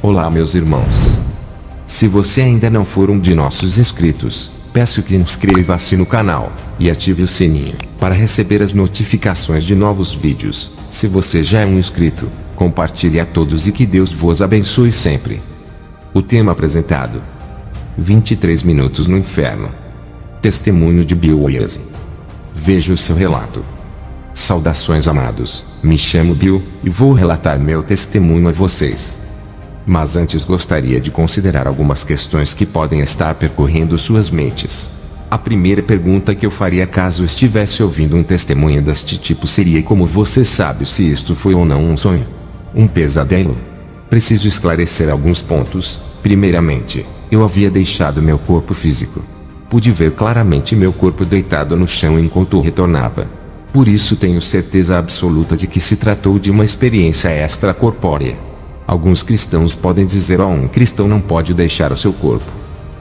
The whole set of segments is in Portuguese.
Olá meus irmãos. Se você ainda não for um de nossos inscritos, peço que inscreva-se no canal e ative o sininho para receber as notificações de novos vídeos. Se você já é um inscrito, compartilhe a todos e que Deus vos abençoe sempre. O tema apresentado: 23 minutos no inferno. Testemunho de Bill Wiese. Veja o seu relato. Saudações amados, me chamo Bill e vou relatar meu testemunho a vocês. Mas antes gostaria de considerar algumas questões que podem estar percorrendo suas mentes. A primeira pergunta que eu faria caso estivesse ouvindo um testemunho deste tipo seria: como você sabe se isto foi ou não um sonho? Um pesadelo? Preciso esclarecer alguns pontos. Primeiramente, eu havia deixado meu corpo físico. Pude ver claramente meu corpo deitado no chão enquanto retornava. Por isso tenho certeza absoluta de que se tratou de uma experiência extracorpórea. Alguns cristãos podem dizer: um cristão não pode deixar o seu corpo.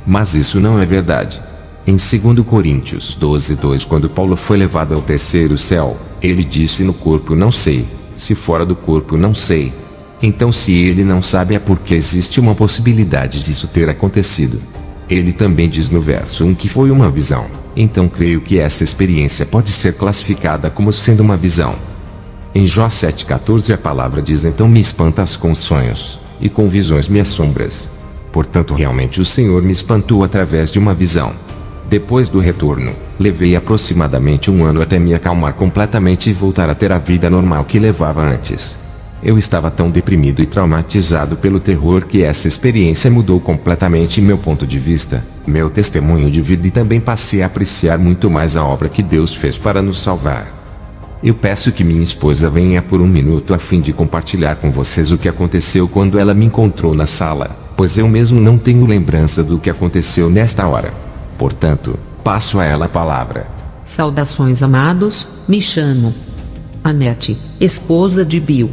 Mas isso não é verdade. Em 2 Coríntios 12:2, quando Paulo foi levado ao terceiro céu, ele disse: no corpo não sei, se fora do corpo não sei. Então se ele não sabe é porque existe uma possibilidade disso ter acontecido. Ele também diz no verso 1 que foi uma visão. Então creio que essa experiência pode ser classificada como sendo uma visão. Em Jó 7,14 a palavra diz: então me espantas com sonhos, e com visões me assombras. Portanto realmente o Senhor me espantou através de uma visão. Depois do retorno, levei aproximadamente um ano até me acalmar completamente e voltar a ter a vida normal que levava antes. Eu estava tão deprimido e traumatizado pelo terror que essa experiência mudou completamente meu ponto de vista, meu testemunho de vida, e também passei a apreciar muito mais a obra que Deus fez para nos salvar. Eu peço que minha esposa venha por um minuto a fim de compartilhar com vocês o que aconteceu quando ela me encontrou na sala, pois eu mesmo não tenho lembrança do que aconteceu nesta hora. Portanto, passo a ela a palavra. Saudações amados, me chamo Annette, esposa de Bill.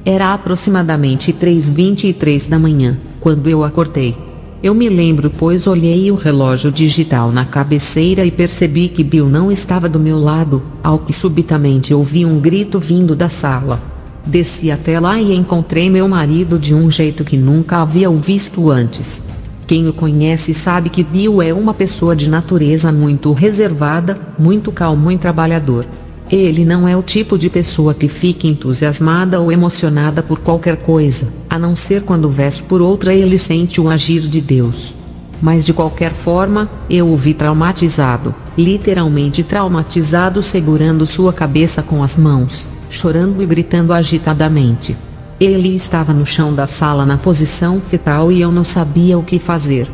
Era aproximadamente 3h23 da manhã, quando eu acordei. Eu me lembro pois olhei o relógio digital na cabeceira e percebi que Bill não estava do meu lado, ao que subitamente ouvi um grito vindo da sala. Desci até lá e encontrei meu marido de um jeito que nunca havia o visto antes. Quem o conhece sabe que Bill é uma pessoa de natureza muito reservada, muito calmo e trabalhador. Ele não é o tipo de pessoa que fica entusiasmada ou emocionada por qualquer coisa, a não ser quando vez por outra ele sente o agir de Deus. Mas de qualquer forma, eu o vi traumatizado, literalmente traumatizado, segurando sua cabeça com as mãos, chorando e gritando agitadamente. Ele estava no chão da sala na posição fetal e eu não sabia o que fazer.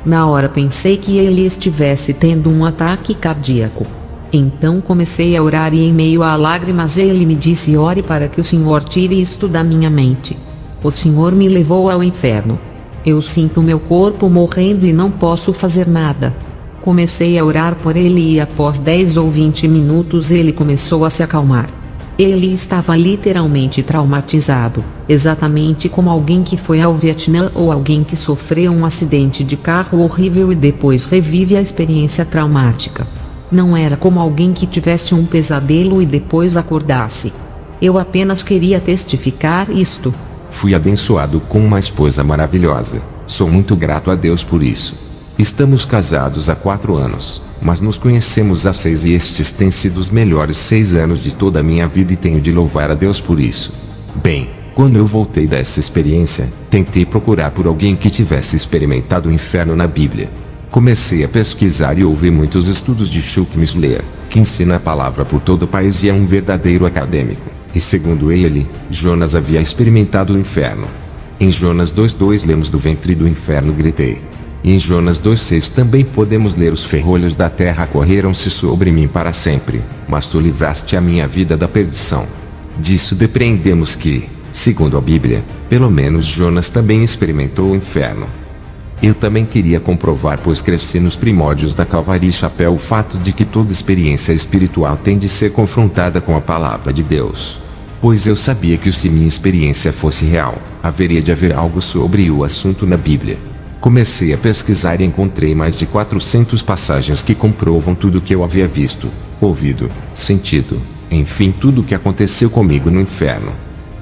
Na hora pensei que ele estivesse tendo um ataque cardíaco. Então comecei a orar e em meio a lágrimas ele me disse: ore para que o Senhor tire isto da minha mente. O Senhor me levou ao inferno. Eu sinto meu corpo morrendo e não posso fazer nada. Comecei a orar por ele e após 10 ou 20 minutos ele começou a se acalmar. Ele estava literalmente traumatizado, exatamente como alguém que foi ao Vietnã ou alguém que sofreu um acidente de carro horrível e depois revive a experiência traumática. Não era como alguém que tivesse um pesadelo e depois acordasse. Eu apenas queria testificar isto. Fui abençoado com uma esposa maravilhosa. Sou muito grato a Deus por isso. Estamos casados há 4 anos, mas nos conhecemos há 6 e estes têm sido os melhores 6 anos de toda a minha vida e tenho de louvar a Deus por isso. Bem, quando eu voltei dessa experiência, tentei procurar por alguém que tivesse experimentado o inferno na Bíblia. Comecei a pesquisar e ouvi muitos estudos de Chuck Missler, que ensina a palavra por todo o país e é um verdadeiro acadêmico. E segundo ele, Jonas havia experimentado o inferno. Em Jonas 2:2 lemos: do ventre do inferno gritei. E em Jonas 2:6 também podemos ler: os ferrolhos da terra correram-se sobre mim para sempre, mas tu livraste a minha vida da perdição. Disso depreendemos que, segundo a Bíblia, pelo menos Jonas também experimentou o inferno. Eu também queria comprovar, pois cresci nos primórdios da Calvary Chapel, o fato de que toda experiência espiritual tem de ser confrontada com a palavra de Deus. Pois eu sabia que se minha experiência fosse real, haveria de haver algo sobre o assunto na Bíblia. Comecei a pesquisar e encontrei mais de 400 passagens que comprovam tudo o que eu havia visto, ouvido, sentido, enfim tudo o que aconteceu comigo no inferno.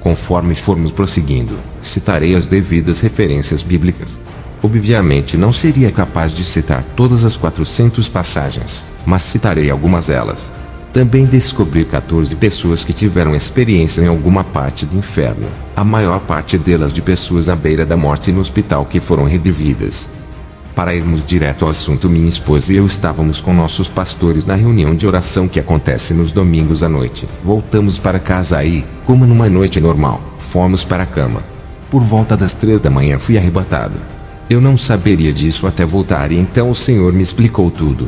conforme formos prosseguindo, citarei as devidas referências bíblicas. Obviamente não seria capaz de citar todas as 400 passagens, mas citarei algumas delas. Também descobri 14 pessoas que tiveram experiência em alguma parte do inferno, a maior parte delas de pessoas à beira da morte no hospital que foram revividas. Para irmos direto ao assunto, minha esposa e eu estávamos com nossos pastores na reunião de oração que acontece nos domingos à noite. Voltamos para casa e, como numa noite normal, fomos para a cama. Por volta das 3 da manhã fui arrebatado. Eu não saberia disso até voltar e então o Senhor me explicou tudo.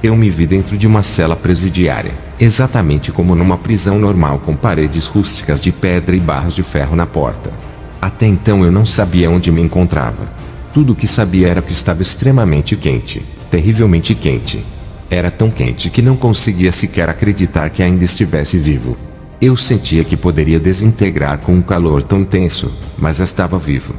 Eu me vi dentro de uma cela presidiária, exatamente como numa prisão normal com paredes rústicas de pedra e barras de ferro na porta. Até então eu não sabia onde me encontrava. Tudo o que sabia era que estava extremamente quente, terrivelmente quente. Era tão quente que não conseguia sequer acreditar que ainda estivesse vivo. Eu sentia que poderia desintegrar com um calor tão intenso, mas estava vivo.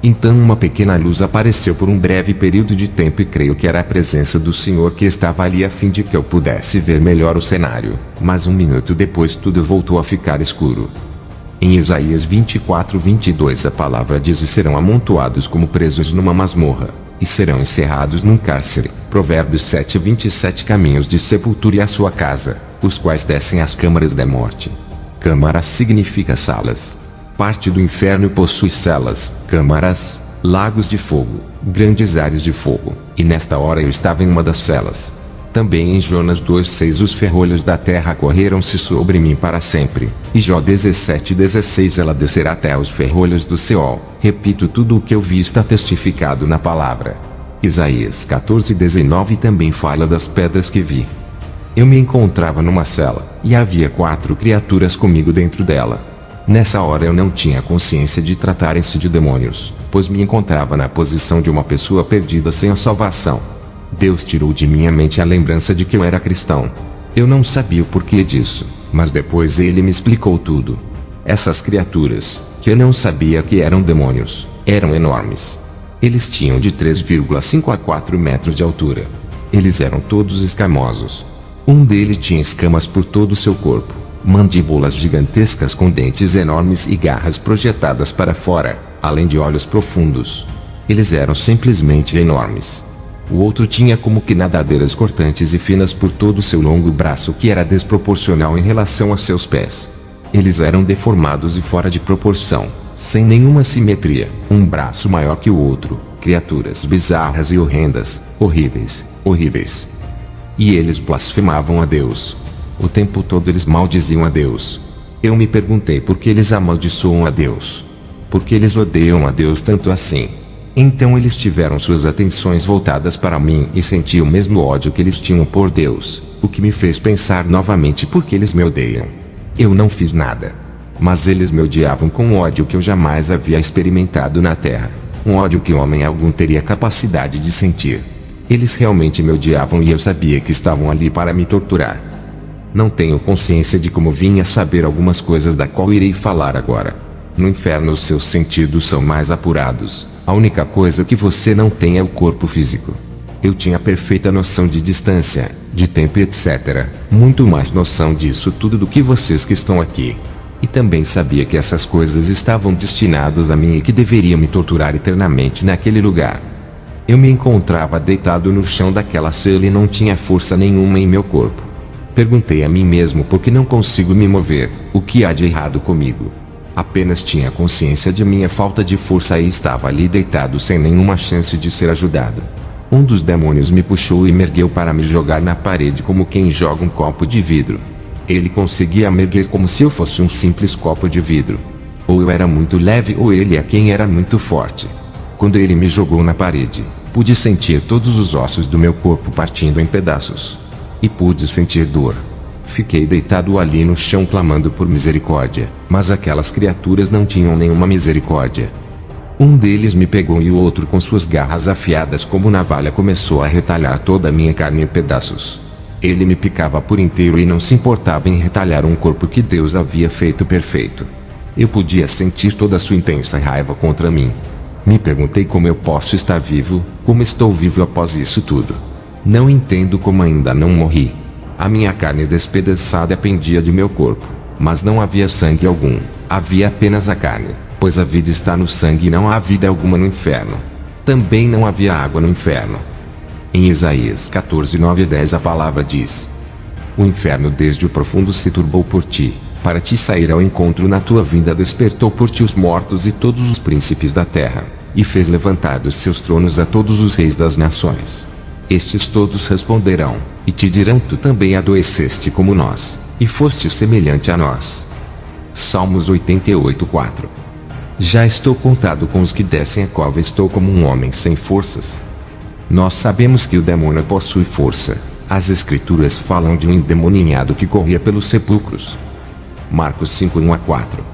Então uma pequena luz apareceu por um breve período de tempo e creio que era a presença do Senhor que estava ali a fim de que eu pudesse ver melhor o cenário, mas um minuto depois tudo voltou a ficar escuro. Em Isaías 24:22 a palavra diz: e serão amontoados como presos numa masmorra, e serão encerrados num cárcere. Provérbios 7:27 caminhos de sepultura e a sua casa, os quais descem às câmaras da morte. Câmara significa salas. Parte do inferno possui celas, câmaras, lagos de fogo, grandes áreas de fogo, e nesta hora eu estava em uma das celas. Também em Jonas 2:6 os ferrolhos da terra correram-se sobre mim para sempre, e Jó 17:16 ela descerá até os ferrolhos do Seol. Repito, tudo o que eu vi está testificado na palavra. Isaías 14:19 também fala das pedras que vi. Eu me encontrava numa cela, e havia 4 criaturas comigo dentro dela. Nessa hora eu não tinha consciência de tratarem-se de demônios, pois me encontrava na posição de uma pessoa perdida sem a salvação. Deus tirou de minha mente a lembrança de que eu era cristão. Eu não sabia o porquê disso, mas depois ele me explicou tudo. Essas criaturas, que eu não sabia que eram demônios, eram enormes. Eles tinham de 3,5 a 4 metros de altura. Eles eram todos escamosos. Um deles tinha escamas por todo o seu corpo, mandíbulas gigantescas com dentes enormes e garras projetadas para fora, além de olhos profundos. Eles eram simplesmente enormes. O outro tinha como que nadadeiras cortantes e finas por todo o seu longo braço, que era desproporcional em relação a seus pés. Eles eram deformados e fora de proporção, sem nenhuma simetria, um braço maior que o outro, criaturas bizarras e horrendas, horríveis, horríveis. E eles blasfemavam a Deus. O tempo todo eles maldiziam a Deus. Eu me perguntei por que eles amaldiçoam a Deus. Por que eles odeiam a Deus tanto assim? Então eles tiveram suas atenções voltadas para mim e senti o mesmo ódio que eles tinham por Deus, o que me fez pensar novamente por que eles me odeiam. Eu não fiz nada. Mas eles me odiavam com um ódio que eu jamais havia experimentado na terra. Um ódio que homem algum teria capacidade de sentir. Eles realmente me odiavam e eu sabia que estavam ali para me torturar. Não tenho consciência de como vim a saber algumas coisas da qual irei falar agora. No inferno os seus sentidos são mais apurados. A única coisa que você não tem é o corpo físico. Eu tinha perfeita noção de distância, de tempo e etc. Muito mais noção disso tudo do que vocês que estão aqui. E também sabia que essas coisas estavam destinadas a mim e que deveriam me torturar eternamente naquele lugar. Eu me encontrava deitado no chão daquela cela e não tinha força nenhuma em meu corpo. Perguntei a mim mesmo por que não consigo me mover, o que há de errado comigo. Apenas tinha consciência de minha falta de força e estava ali deitado sem nenhuma chance de ser ajudado. Um dos demônios me puxou e me ergueu para me jogar na parede como quem joga um copo de vidro. Ele conseguia me erguer como se eu fosse um simples copo de vidro. Ou eu era muito leve ou ele é quem era muito forte. Quando ele me jogou na parede, pude sentir todos os ossos do meu corpo partindo em pedaços. E pude sentir dor. Fiquei deitado ali no chão clamando por misericórdia, mas aquelas criaturas não tinham nenhuma misericórdia. Um deles me pegou e o outro com suas garras afiadas como navalha começou a retalhar toda a minha carne em pedaços. Ele me picava por inteiro e não se importava em retalhar um corpo que Deus havia feito perfeito. Eu podia sentir toda a sua intensa raiva contra mim. Me perguntei como eu posso estar vivo, como estou vivo após isso tudo. Não entendo como ainda não morri. A minha carne despedaçada pendia de meu corpo, mas não havia sangue algum. havia apenas a carne, pois a vida está no sangue e não há vida alguma no inferno. Também não havia água no inferno. Em Isaías 14, 9 a 10 a palavra diz: o inferno desde o profundo se turbou por ti, para te sair ao encontro na tua vinda despertou por ti os mortos e todos os príncipes da terra, e fez levantar dos seus tronos a todos os reis das nações. Estes todos responderão, e te dirão: tu também adoeceste como nós, e foste semelhante a nós. Salmos 88, 4. Já estou contado com os que descem a cova, estou como um homem sem forças. Nós sabemos que o demônio possui força. As escrituras falam de um endemoninhado que corria pelos sepulcros. Marcos 5, 1 a 4.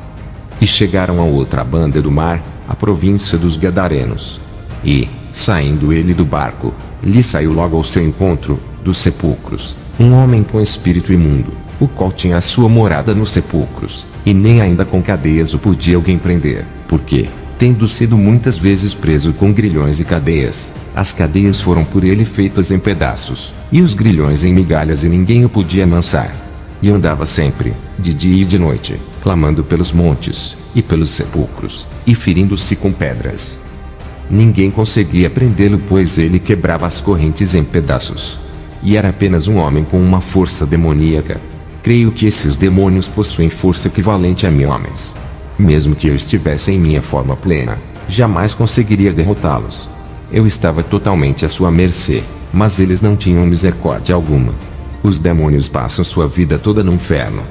E chegaram a outra banda do mar, a província dos Gadarenos. E, saindo ele do barco, lhe saiu logo ao seu encontro, dos sepulcros, um homem com espírito imundo, o qual tinha a sua morada nos sepulcros, e nem ainda com cadeias o podia alguém prender, porque, tendo sido muitas vezes preso com grilhões e cadeias, as cadeias foram por ele feitas em pedaços, e os grilhões em migalhas, e ninguém o podia amansar. E andava sempre, de dia e de noite, clamando pelos montes, e pelos sepulcros, e ferindo-se com pedras. Ninguém conseguia prendê-lo, pois ele quebrava as correntes em pedaços. E era apenas um homem com uma força demoníaca. Creio que esses demônios possuem força equivalente a 1000 homens. Mesmo que eu estivesse em minha forma plena, jamais conseguiria derrotá-los. Eu estava totalmente à sua mercê, mas eles não tinham misericórdia alguma. Os demônios passam sua vida toda no inferno.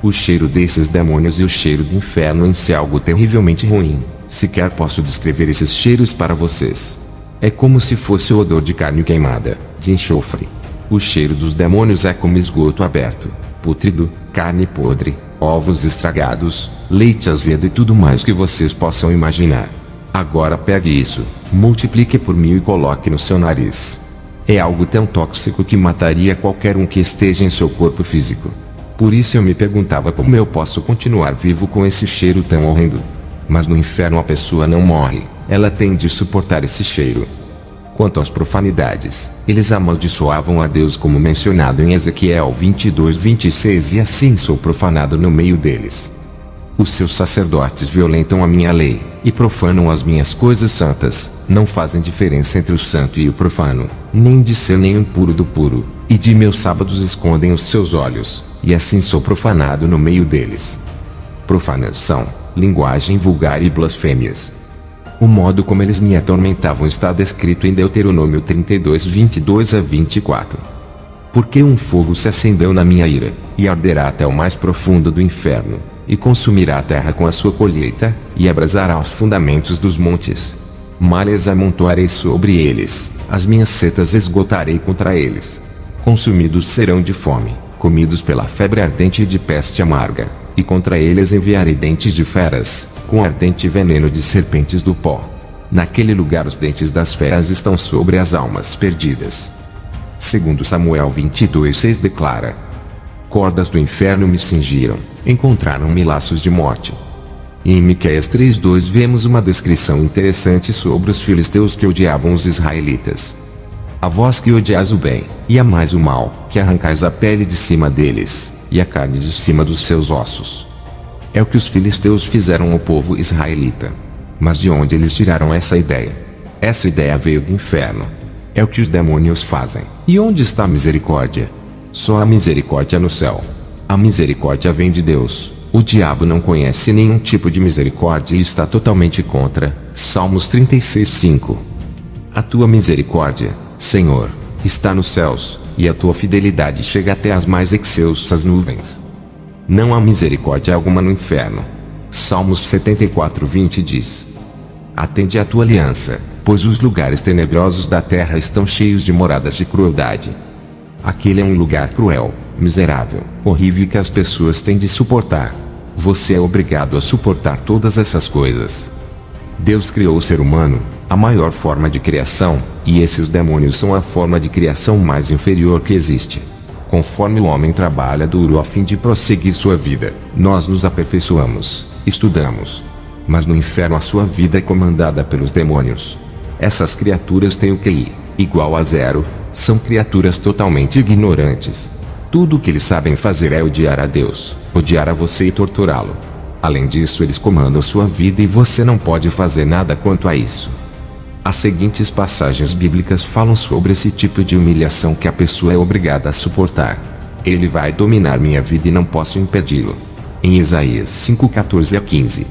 O cheiro desses demônios e o cheiro do inferno em si é algo terrivelmente ruim. Sequer posso descrever esses cheiros para vocês. É como se fosse o odor de carne queimada, de enxofre. O cheiro dos demônios é como esgoto aberto, pútrido, carne podre, ovos estragados, leite azedo e tudo mais que vocês possam imaginar. Agora pegue isso, multiplique por 1000 e coloque no seu nariz. É algo tão tóxico que mataria qualquer um que esteja em seu corpo físico. Por isso eu me perguntava como eu posso continuar vivo com esse cheiro tão horrendo. Mas no inferno a pessoa não morre, ela tem de suportar esse cheiro. Quanto às profanidades, eles amaldiçoavam a Deus, como mencionado em Ezequiel 22, 26, e assim sou profanado no meio deles. Os seus sacerdotes violentam a minha lei, e profanam as minhas coisas santas, não fazem diferença entre o santo e o profano, nem discernem o impuro do puro, e de meus sábados escondem os seus olhos, e assim sou profanado no meio deles. Profanação, linguagem vulgar e blasfêmias. O modo como eles me atormentavam está descrito em Deuteronômio 32, 22 a 24. Porque um fogo se acendeu na minha ira, e arderá até o mais profundo do inferno, e consumirá a terra com a sua colheita, e abrasará os fundamentos dos montes. Malhas amontoarei sobre eles, as minhas setas esgotarei contra eles. Consumidos serão de fome, comidos pela febre ardente e de peste amarga. E contra eles enviarei dentes de feras, com ardente veneno de serpentes do pó. Naquele lugar os dentes das feras estão sobre as almas perdidas. Segundo Samuel 22:6 declara: cordas do inferno me cingiram, encontraram-me laços de morte. E em Miqueias 3:2 vemos uma descrição interessante sobre os filisteus que odiavam os israelitas. A vós que odiais o bem, e amais o mal, que arrancais a pele de cima deles, e a carne de cima dos seus ossos. É o que os filisteus fizeram ao povo israelita. Mas de onde eles tiraram essa ideia? Essa ideia veio do inferno. É o que os demônios fazem. E onde está a misericórdia? Só há misericórdia no céu. A misericórdia vem de Deus. O diabo não conhece nenhum tipo de misericórdia e está totalmente contra. Salmos 36:5. A tua misericórdia, Senhor, está nos céus, e a tua fidelidade chega até as mais excelsas nuvens. Não há misericórdia alguma no inferno. Salmos 74:20 diz: atende à tua aliança, pois os lugares tenebrosos da terra estão cheios de moradas de crueldade. Aquele é um lugar cruel, miserável, horrível que as pessoas têm de suportar. Você é obrigado a suportar todas essas coisas. Deus criou o ser humano, a maior forma de criação, e esses demônios são a forma de criação mais inferior que existe. Conforme o homem trabalha duro a fim de prosseguir sua vida, nós nos aperfeiçoamos, estudamos. Mas no inferno a sua vida é comandada pelos demônios. Essas criaturas têm o QI igual a 0, são criaturas totalmente ignorantes. Tudo o que eles sabem fazer é odiar a Deus, odiar a você e torturá-lo. Além disso, eles comandam sua vida e você não pode fazer nada quanto a isso. As seguintes passagens bíblicas falam sobre esse tipo de humilhação que a pessoa é obrigada a suportar. Ele vai dominar minha vida e não posso impedi-lo. Em Isaías 5:14-15.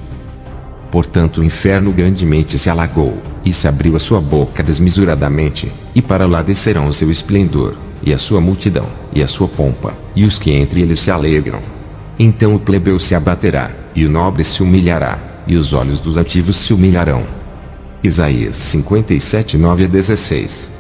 Portanto o inferno grandemente se alagou, e se abriu a sua boca desmesuradamente, e para lá descerão o seu esplendor, e a sua multidão, e a sua pompa, e os que entre eles se alegram. Então o plebeu se abaterá, e o nobre se humilhará, e os olhos dos altivos se humilharão. Isaías 57:9-16.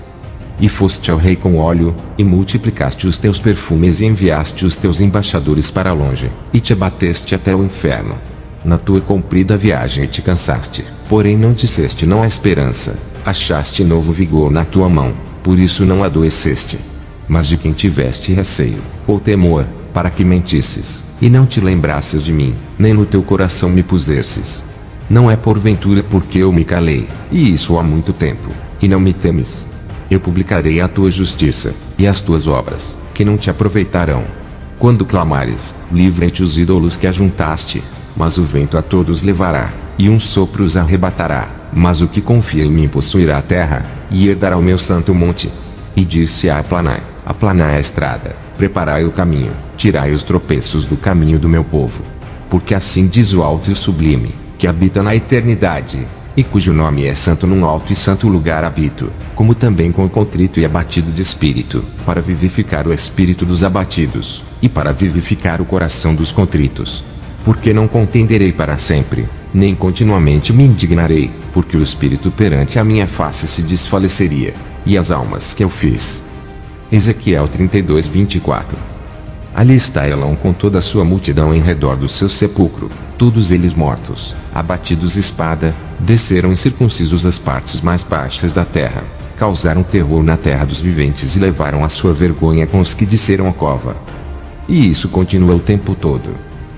E foste ao rei com óleo, e multiplicaste os teus perfumes e enviaste os teus embaixadores para longe, e te abateste até o inferno. Na tua comprida viagem te cansaste, porém não disseste não há esperança, achaste novo vigor na tua mão, por isso não adoeceste. Mas de quem tiveste receio, ou temor, para que mentisses, e não te lembrasses de mim, nem no teu coração me pusesses. Não é porventura porque eu me calei, e isso há muito tempo, e não me temes? Eu publicarei a tua justiça, e as tuas obras, que não te aproveitarão. Quando clamares, livra-te os ídolos que ajuntaste, mas o vento a todos levará, e um sopro os arrebatará, mas o que confia em mim possuirá a terra, e herdará o meu santo monte. E dir-se aplanai a estrada, preparai o caminho, tirai os tropeços do caminho do meu povo. Porque assim diz o alto e o sublime, que habita na eternidade, e cujo nome é santo, num alto e santo lugar habito, como também com o contrito e abatido de espírito, para vivificar o espírito dos abatidos, e para vivificar o coração dos contritos. Porque não contenderei para sempre, nem continuamente me indignarei, porque o espírito perante a minha face se desfaleceria, e as almas que eu fiz. Ezequiel 32:24. Ali está Elão com toda a sua multidão em redor do seu sepulcro, todos eles mortos, abatidos espada, desceram incircuncisos as partes mais baixas da terra, causaram terror na terra dos viventes e levaram a sua vergonha com os que desceram a cova. E isso continua o tempo todo.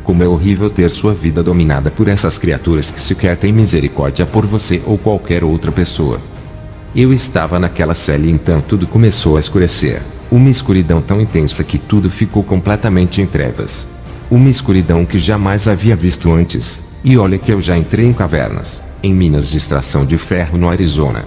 Como é horrível ter sua vida dominada por essas criaturas que sequer têm misericórdia por você ou qualquer outra pessoa. Eu estava naquela cela e então tudo começou a escurecer. Uma escuridão tão intensa que tudo ficou completamente em trevas. Uma escuridão que jamais havia visto antes. E olha que eu já entrei em cavernas, em minas de extração de ferro no Arizona.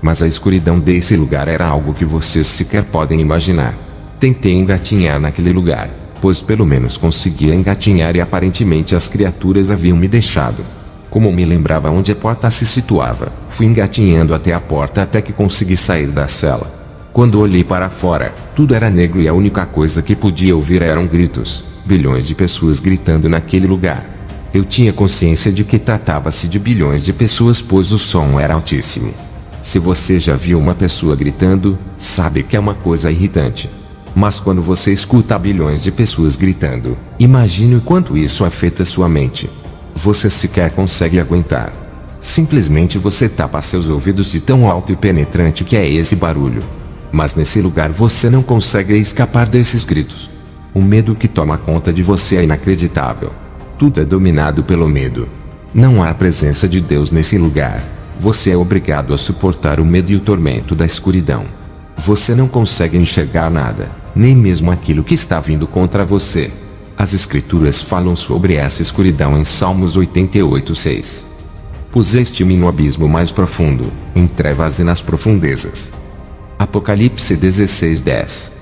Mas a escuridão desse lugar era algo que vocês sequer podem imaginar. Tentei engatinhar naquele lugar, pois pelo menos conseguia engatinhar e aparentemente as criaturas haviam me deixado. Como me lembrava onde a porta se situava, fui engatinhando até a porta até que consegui sair da cela. Quando olhei para fora, tudo era negro e a única coisa que podia ouvir eram gritos, bilhões de pessoas gritando naquele lugar. Eu tinha consciência de que tratava-se de bilhões de pessoas pois o som era altíssimo. Se você já viu uma pessoa gritando, sabe que é uma coisa irritante. Mas quando você escuta bilhões de pessoas gritando, imagine o quanto isso afeta sua mente. Você sequer consegue aguentar. Simplesmente você tapa seus ouvidos de tão alto e penetrante que é esse barulho. Mas nesse lugar você não consegue escapar desses gritos. O medo que toma conta de você é inacreditável. Tudo é dominado pelo medo. Não há a presença de Deus nesse lugar. Você é obrigado a suportar o medo e o tormento da escuridão. Você não consegue enxergar nada, nem mesmo aquilo que está vindo contra você. As escrituras falam sobre essa escuridão em Salmos 88:6. Puseste-me no abismo mais profundo, em trevas e nas profundezas. Apocalipse 16:10.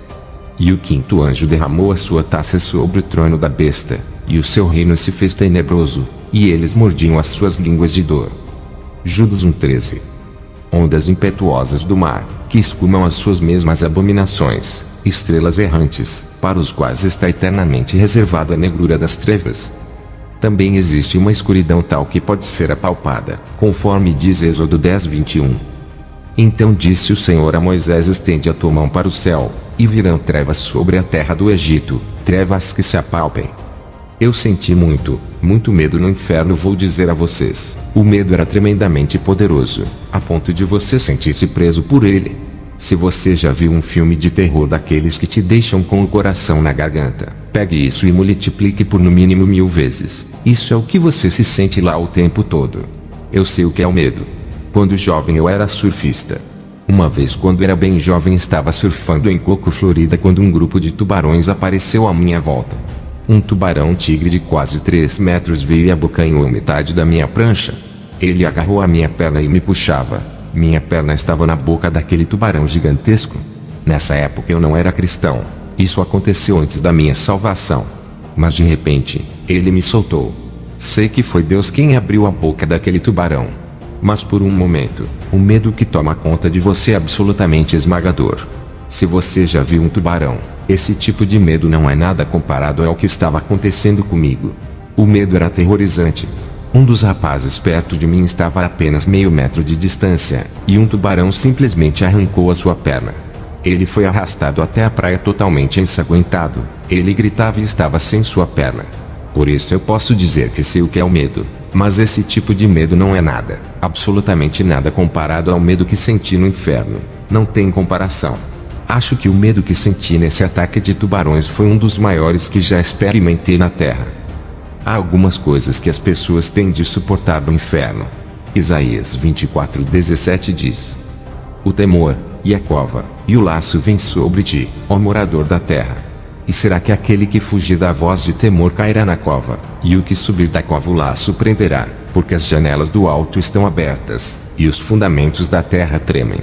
E o quinto anjo derramou a sua taça sobre o trono da besta, e o seu reino se fez tenebroso, e eles mordiam as suas línguas de dor. Judas 1:13. Ondas impetuosas do mar, que escumam as suas mesmas abominações, estrelas errantes, para os quais está eternamente reservada a negrura das trevas. Também existe uma escuridão tal que pode ser apalpada, conforme diz Êxodo 10:21. Então disse o Senhor a Moisés: estende a tua mão para o céu, e virão trevas sobre a terra do Egito, trevas que se apalpem. Eu senti muito medo no inferno. Vou dizer a vocês, o medo era tremendamente poderoso, a ponto de você sentir-se preso por ele. Se você já viu um filme de terror daqueles que te deixam com o coração na garganta, pegue isso e multiplique por no mínimo 1000 vezes. Isso é o que você se sente lá o tempo todo. Eu sei o que é o medo. Quando jovem eu era surfista. Uma vez quando era bem jovem estava surfando em Coco, Florida, quando um grupo de tubarões apareceu à minha volta. Um tubarão tigre de quase 3 metros veio e abocanhou metade da minha prancha. Ele agarrou a minha perna e me puxava. Minha perna estava na boca daquele tubarão gigantesco. Nessa época eu não era cristão. Isso aconteceu antes da minha salvação. Mas de repente, ele me soltou. Sei que foi Deus quem abriu a boca daquele tubarão. Mas por um momento, o medo que toma conta de você é absolutamente esmagador. Se você já viu um tubarão, esse tipo de medo não é nada comparado ao que estava acontecendo comigo. O medo era aterrorizante. Um dos rapazes perto de mim estava a apenas meio metro de distância, e um tubarão simplesmente arrancou a sua perna. Ele foi arrastado até a praia totalmente ensanguentado. Ele gritava e estava sem sua perna. Por isso eu posso dizer que sei o que é o medo. Mas esse tipo de medo não é nada, absolutamente nada comparado ao medo que senti no inferno. Não tem comparação. Acho que o medo que senti nesse ataque de tubarões foi um dos maiores que já experimentei na Terra. Há algumas coisas que as pessoas têm de suportar no inferno. Isaías 24:17 diz: o temor, e a cova, e o laço vem sobre ti, ó morador da terra. E será que aquele que fugir da voz de temor cairá na cova, e o que subir da cova o laço prenderá, porque as janelas do alto estão abertas, e os fundamentos da terra tremem.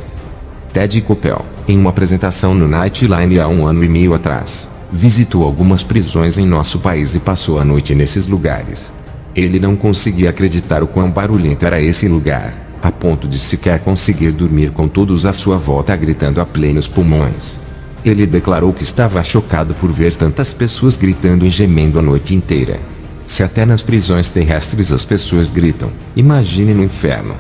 Ted Koppel, em uma apresentação no Nightline há 1 ano e meio atrás, visitou algumas prisões em nosso país e passou a noite nesses lugares. Ele não conseguia acreditar o quão barulhento era esse lugar, a ponto de sequer conseguir dormir com todos à sua volta gritando a plenos pulmões. Ele declarou que estava chocado por ver tantas pessoas gritando e gemendo a noite inteira. Se até nas prisões terrestres as pessoas gritam, imagine no inferno.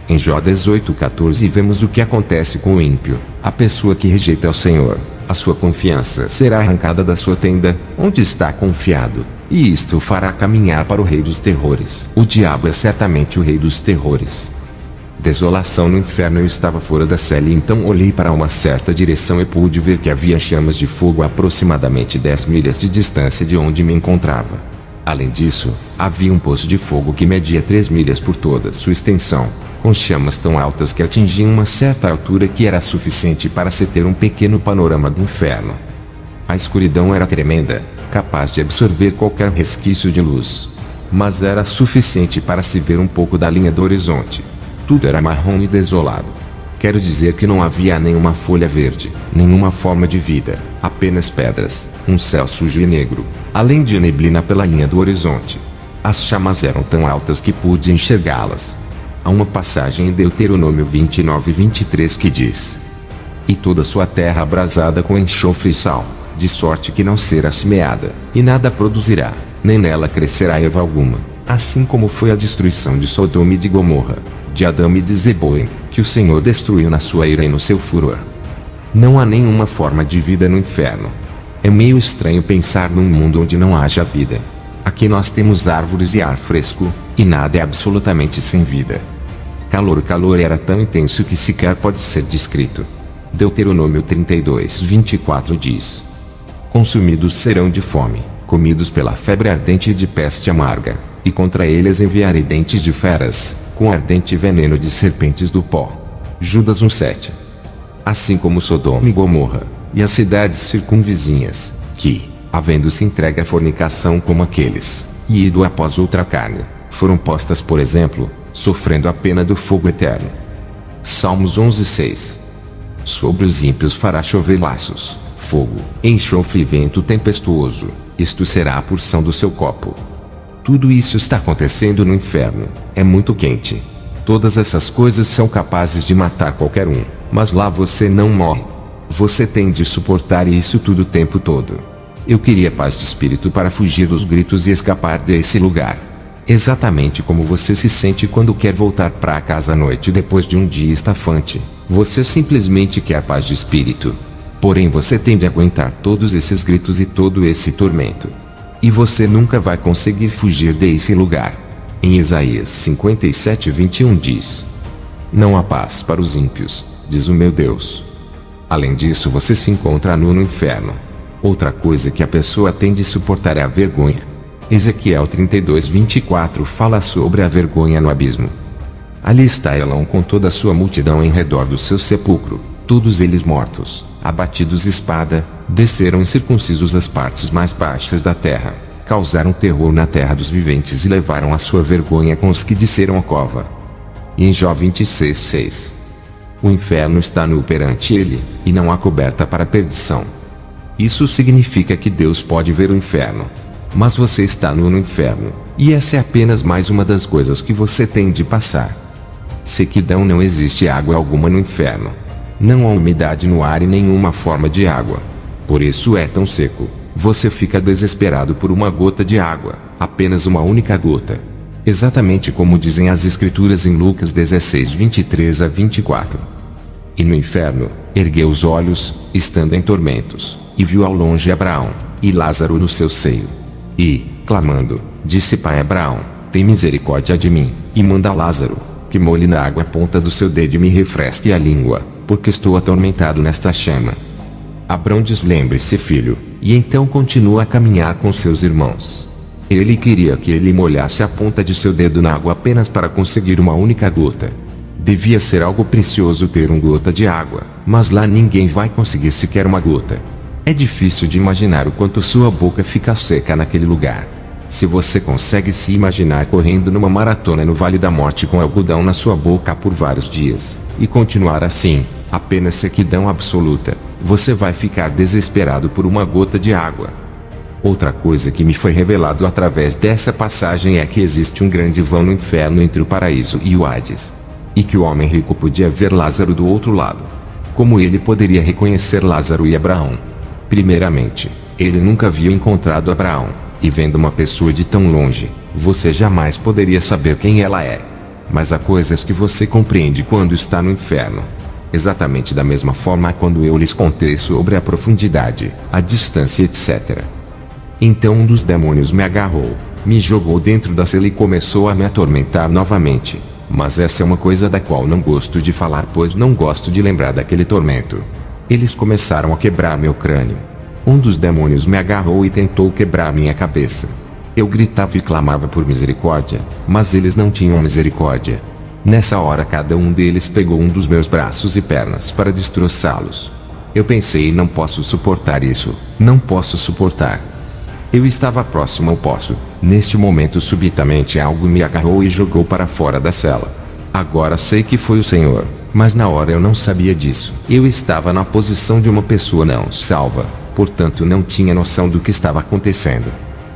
Em Jó 18:14 vemos o que acontece com o ímpio, a pessoa que rejeita o Senhor. A sua confiança será arrancada da sua tenda, onde está confiado, e isto o fará caminhar para o rei dos terrores. O diabo é certamente o rei dos terrores. Desolação no inferno. Eu estava fora da cela e então olhei para uma certa direção e pude ver que havia chamas de fogo a aproximadamente 10 milhas de distância de onde me encontrava. Além disso, havia um poço de fogo que media 3 milhas por toda sua extensão, com chamas tão altas que atingiam uma certa altura que era suficiente para se ter um pequeno panorama do inferno. A escuridão era tremenda, capaz de absorver qualquer resquício de luz. Mas era suficiente para se ver um pouco da linha do horizonte. Tudo era marrom e desolado. Quero dizer que não havia nenhuma folha verde, nenhuma forma de vida, apenas pedras, um céu sujo e negro, além de neblina pela linha do horizonte. As chamas eram tão altas que pude enxergá-las. Há uma passagem em Deuteronômio 29:23 que diz: e toda sua terra abrasada com enxofre e sal, de sorte que não será semeada, e nada produzirá, nem nela crescerá erva alguma, assim como foi a destruição de Sodoma e de Gomorra, de Adama e de Zeboim, que o Senhor destruiu na sua ira e no seu furor. Não há nenhuma forma de vida no inferno. É meio estranho pensar num mundo onde não haja vida. Aqui nós temos árvores e ar fresco, e nada é absolutamente sem vida. O calor era tão intenso que sequer pode ser descrito. Deuteronômio 32:24 diz: consumidos serão de fome, comidos pela febre ardente e de peste amarga, e contra eles enviarei dentes de feras, com ardente veneno de serpentes do pó. Judas 1:7. Assim como Sodoma e Gomorra, e as cidades circunvizinhas, que, havendo-se entregue à fornicação como aqueles, e ido após outra carne, foram postas por exemplo, sofrendo a pena do fogo eterno. Salmos 11:6. Sobre os ímpios fará chover laços, fogo, enxofre e vento tempestuoso, isto será a porção do seu copo. Tudo isso está acontecendo no inferno. É muito quente. Todas essas coisas são capazes de matar qualquer um, mas lá você não morre. Você tem de suportar isso tudo o tempo todo. Eu queria paz de espírito para fugir dos gritos e escapar desse lugar. Exatamente como você se sente quando quer voltar para casa à noite depois de um dia estafante. Você simplesmente quer paz de espírito. Porém você tem de aguentar todos esses gritos e todo esse tormento. E você nunca vai conseguir fugir desse lugar. Em Isaías 57:21 diz: não há paz para os ímpios, diz o meu Deus. Além disso você se encontra nu no inferno. Outra coisa que a pessoa tem de suportar é a vergonha. Ezequiel 32:24 fala sobre a vergonha no abismo. Ali está Elão com toda a sua multidão em redor do seu sepulcro, todos eles mortos, abatidos espada, desceram incircuncisos as partes mais baixas da terra, causaram terror na terra dos viventes e levaram a sua vergonha com os que desceram a cova. E em Jó 26:6. O inferno está nu perante ele, e não há coberta para a perdição. Isso significa que Deus pode ver o inferno. Mas você está nu no inferno, e essa é apenas mais uma das coisas que você tem de passar. Sequidão: não existe água alguma no inferno. Não há umidade no ar e nenhuma forma de água. Por isso é tão seco. Você fica desesperado por uma gota de água, apenas uma única gota. Exatamente como dizem as escrituras em Lucas 16:23-24. E no inferno, ergueu os olhos, estando em tormentos, e viu ao longe Abraão, e Lázaro no seu seio. E, clamando, disse: Pai Abraão, tem misericórdia de mim, e manda Lázaro, que molhe na água a ponta do seu dedo e me refresque a língua, porque estou atormentado nesta chama. Abraão diz: lembre-se, filho, e então continua a caminhar com seus irmãos. Ele queria que ele molhasse a ponta de seu dedo na água apenas para conseguir uma única gota. Devia ser algo precioso ter uma gota de água, mas lá ninguém vai conseguir sequer uma gota. É difícil de imaginar o quanto sua boca fica seca naquele lugar. Se você consegue se imaginar correndo numa maratona no Vale da Morte com algodão na sua boca por vários dias, e continuar assim, apenas sequidão absoluta, você vai ficar desesperado por uma gota de água. Outra coisa que me foi revelado através dessa passagem é que existe um grande vão no inferno entre o paraíso e o Hades. E que o homem rico podia ver Lázaro do outro lado. Como ele poderia reconhecer Lázaro e Abraão? Primeiramente, ele nunca havia encontrado Abraão, e vendo uma pessoa de tão longe, você jamais poderia saber quem ela é. Mas há coisas que você compreende quando está no inferno. Exatamente da mesma forma quando eu lhes contei sobre a profundidade, a distância, etc. Então um dos demônios me agarrou, me jogou dentro da cela e começou a me atormentar novamente. Mas essa é uma coisa da qual não gosto de falar, pois não gosto de lembrar daquele tormento. Eles começaram a quebrar meu crânio. Um dos demônios me agarrou e tentou quebrar minha cabeça. Eu gritava e clamava por misericórdia, mas eles não tinham misericórdia. Nessa hora cada um deles pegou um dos meus braços e pernas para destroçá-los. Eu pensei: não posso suportar isso, não posso suportar. Eu estava próximo ao poço. Neste momento subitamente algo me agarrou e jogou para fora da cela. Agora sei que foi o Senhor, mas na hora eu não sabia disso. Eu estava na posição de uma pessoa não salva, portanto não tinha noção do que estava acontecendo.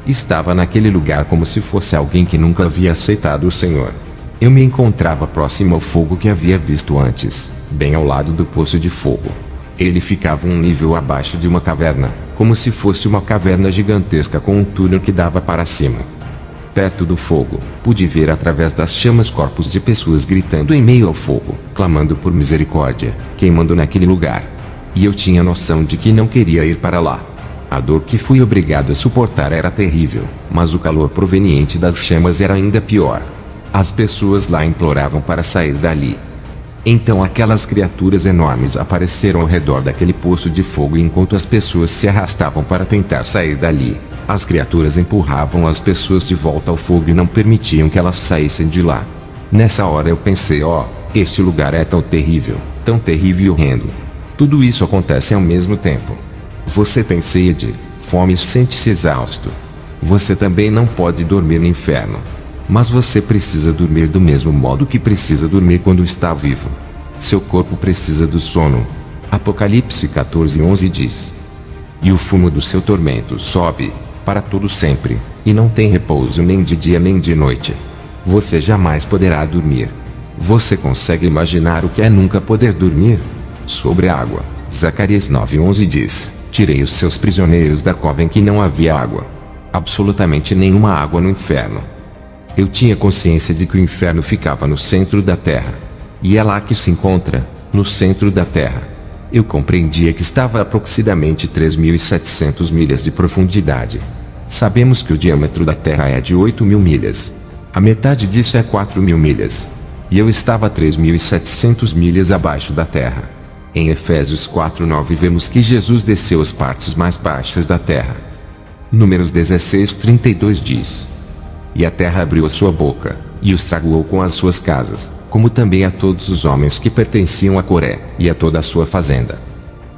Estava naquele lugar como se fosse alguém que nunca havia aceitado o Senhor. Eu me encontrava próximo ao fogo que havia visto antes, bem ao lado do poço de fogo. Ele ficava um nível abaixo de uma caverna, como se fosse uma caverna gigantesca com um túnel que dava para cima. Perto do fogo, pude ver através das chamas corpos de pessoas gritando em meio ao fogo, clamando por misericórdia, queimando naquele lugar. E eu tinha noção de que não queria ir para lá. A dor que fui obrigado a suportar era terrível, mas o calor proveniente das chamas era ainda pior. As pessoas lá imploravam para sair dali. Então aquelas criaturas enormes apareceram ao redor daquele poço de fogo, e enquanto as pessoas se arrastavam para tentar sair dali, as criaturas empurravam as pessoas de volta ao fogo e não permitiam que elas saíssem de lá. Nessa hora eu pensei: este lugar é tão terrível e horrendo. Tudo isso acontece ao mesmo tempo. Você tem sede, fome e sente-se exausto. Você também não pode dormir no inferno. Mas você precisa dormir do mesmo modo que precisa dormir quando está vivo. Seu corpo precisa do sono. Apocalipse 14:11 diz: e o fumo do seu tormento sobe para todo sempre, e não tem repouso nem de dia nem de noite. Você jamais poderá dormir. Você consegue imaginar o que é nunca poder dormir? Sobre a água, Zacarias 9:11 diz: tirei os seus prisioneiros da cova em que não havia água. Absolutamente nenhuma água no inferno. Eu tinha consciência de que o inferno ficava no centro da terra. E é lá que se encontra, no centro da terra. Eu compreendia que estava a aproximadamente 3.700 milhas de profundidade. Sabemos que o diâmetro da terra é de 8.000 milhas. A metade disso é 4.000 milhas. E eu estava a 3.700 milhas abaixo da terra. Em Efésios 4:9 vemos que Jesus desceu às partes mais baixas da terra. Números 16:32 diz: e a terra abriu a sua boca, e os tragou com as suas casas, como também a todos os homens que pertenciam a Coré, e a toda a sua fazenda.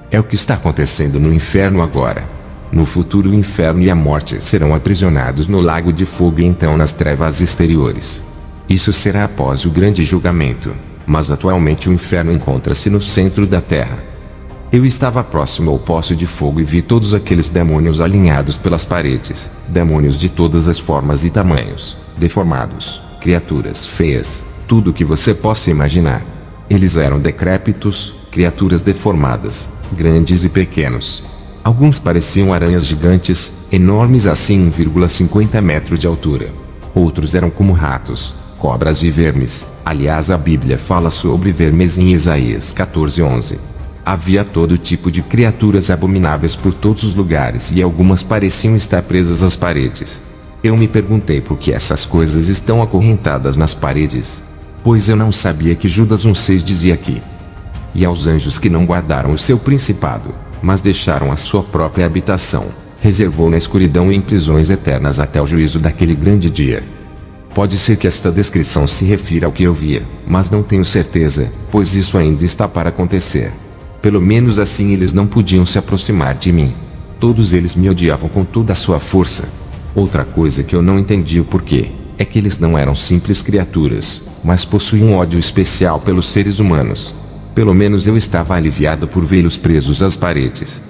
É o que está acontecendo no inferno agora. No futuro o inferno e a morte serão aprisionados no lago de fogo e então nas trevas exteriores. Isso será após o grande julgamento, mas atualmente o inferno encontra-se no centro da terra. Eu estava próximo ao poço de fogo e vi todos aqueles demônios alinhados pelas paredes, demônios de todas as formas e tamanhos, deformados, criaturas feias, tudo o que você possa imaginar. Eles eram decrépitos, criaturas deformadas, grandes e pequenos. Alguns pareciam aranhas gigantes, enormes assim 1,50 metros de altura. Outros eram como ratos, cobras e vermes. Aliás, a Bíblia fala sobre vermes em Isaías 14:11. Havia todo tipo de criaturas abomináveis por todos os lugares e algumas pareciam estar presas às paredes. Eu me perguntei por que essas coisas estão acorrentadas nas paredes. Pois eu não sabia que Judas 1,6 dizia que: e aos anjos que não guardaram o seu principado, mas deixaram a sua própria habitação, reservou na escuridão e em prisões eternas até o juízo daquele grande dia. Pode ser que esta descrição se refira ao que eu via, mas não tenho certeza, pois isso ainda está para acontecer. Pelo menos assim eles não podiam se aproximar de mim. Todos eles me odiavam com toda a sua força. Outra coisa que eu não entendi o porquê, é que eles não eram simples criaturas, mas possuíam um ódio especial pelos seres humanos. Pelo menos eu estava aliviado por vê-los presos às paredes.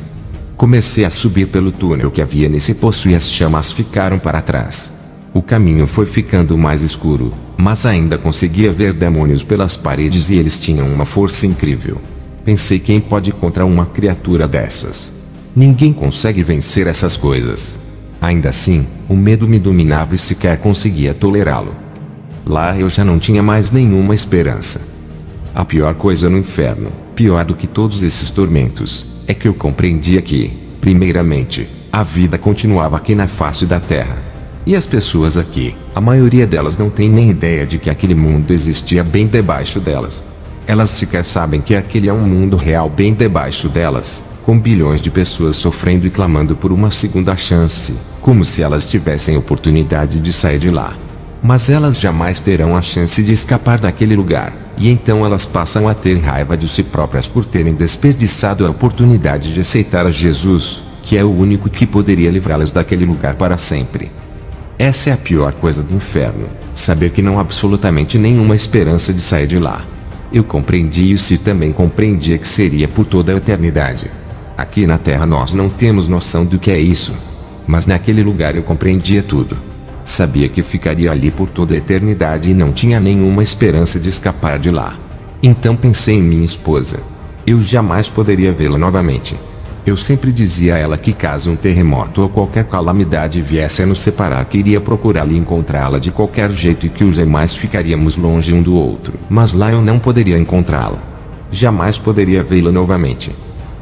Comecei a subir pelo túnel que havia nesse poço e as chamas ficaram para trás. O caminho foi ficando mais escuro, mas ainda conseguia ver demônios pelas paredes e eles tinham uma força incrível. Pensei, quem pode contra uma criatura dessas? Ninguém consegue vencer essas coisas. Ainda assim, o medo me dominava e sequer conseguia tolerá-lo. Lá eu já não tinha mais nenhuma esperança. A pior coisa no inferno, pior do que todos esses tormentos, é que eu compreendia que, primeiramente, a vida continuava aqui na face da terra. E as pessoas aqui, a maioria delas não tem nem ideia de que aquele mundo existia bem debaixo delas. Elas sequer sabem que aquele é um mundo real bem debaixo delas, com bilhões de pessoas sofrendo e clamando por uma segunda chance, como se elas tivessem oportunidade de sair de lá. Mas elas jamais terão a chance de escapar daquele lugar, e então elas passam a ter raiva de si próprias por terem desperdiçado a oportunidade de aceitar a Jesus, que é o único que poderia livrá-las daquele lugar para sempre. Essa é a pior coisa do inferno, saber que não há absolutamente nenhuma esperança de sair de lá. Eu compreendi isso e também compreendia que seria por toda a eternidade. Aqui na Terra nós não temos noção do que é isso. Mas naquele lugar eu compreendia tudo. Sabia que ficaria ali por toda a eternidade e não tinha nenhuma esperança de escapar de lá. Então pensei em minha esposa. Eu jamais poderia vê-la novamente. Eu sempre dizia a ela que caso um terremoto ou qualquer calamidade viesse a nos separar, que iria procurá-la e encontrá-la de qualquer jeito e que jamais ficaríamos longe um do outro. Mas lá eu não poderia encontrá-la. Jamais poderia vê-la novamente.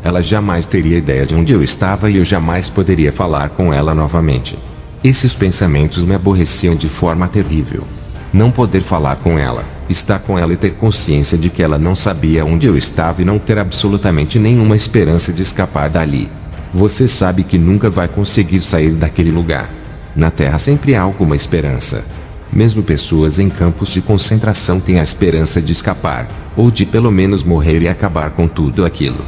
Ela jamais teria ideia de onde eu estava e eu jamais poderia falar com ela novamente. Esses pensamentos me aborreciam de forma terrível. Não poder falar com ela, estar com ela e ter consciência de que ela não sabia onde eu estava e não ter absolutamente nenhuma esperança de escapar dali. Você sabe que nunca vai conseguir sair daquele lugar. Na Terra sempre há alguma esperança. Mesmo pessoas em campos de concentração têm a esperança de escapar, ou de pelo menos morrer e acabar com tudo aquilo.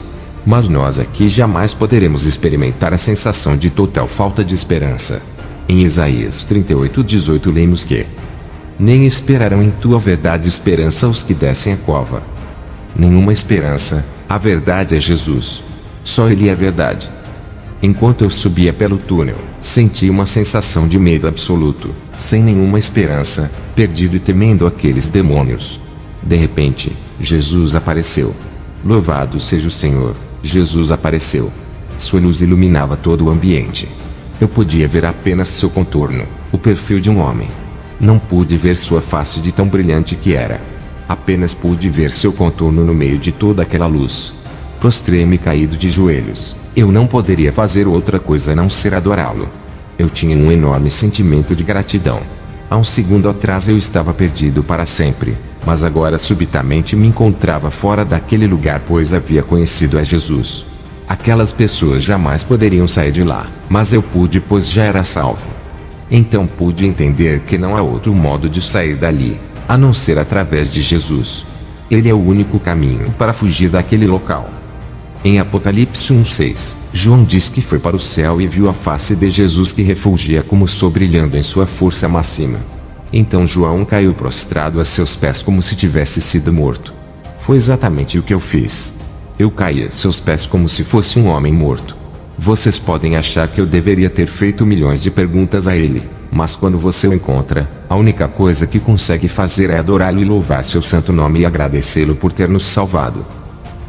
Mas nós aqui jamais poderemos experimentar a sensação de total falta de esperança. Em Isaías 38:18 lemos que: nem esperarão em tua verdade esperança os que descem a cova. Nenhuma esperança, a verdade é Jesus. Só Ele é a verdade. Enquanto eu subia pelo túnel, senti uma sensação de medo absoluto, sem nenhuma esperança, perdido e temendo aqueles demônios. De repente, Jesus apareceu. Louvado seja o Senhor, Jesus apareceu. Sua luz iluminava todo o ambiente. Eu podia ver apenas seu contorno, o perfil de um homem. Não pude ver sua face de tão brilhante que era. Apenas pude ver seu contorno no meio de toda aquela luz. Prostrei-me caído de joelhos. Eu não poderia fazer outra coisa a não ser adorá-lo. Eu tinha um enorme sentimento de gratidão. Há um segundo atrás eu estava perdido para sempre, mas agora subitamente me encontrava fora daquele lugar, pois havia conhecido a Jesus. Aquelas pessoas jamais poderiam sair de lá, mas eu pude, pois já era salvo. Então pude entender que não há outro modo de sair dali, a não ser através de Jesus. Ele é o único caminho para fugir daquele local. Em Apocalipse 1:6, João diz que foi para o céu e viu a face de Jesus que refulgia como o sol brilhando em sua força máxima. Então João caiu prostrado a seus pés como se tivesse sido morto. Foi exatamente o que eu fiz. Eu caí a seus pés como se fosse um homem morto. Vocês podem achar que eu deveria ter feito milhões de perguntas a ele, mas quando você o encontra, a única coisa que consegue fazer é adorá-lo e louvar seu santo nome e agradecê-lo por ter nos salvado.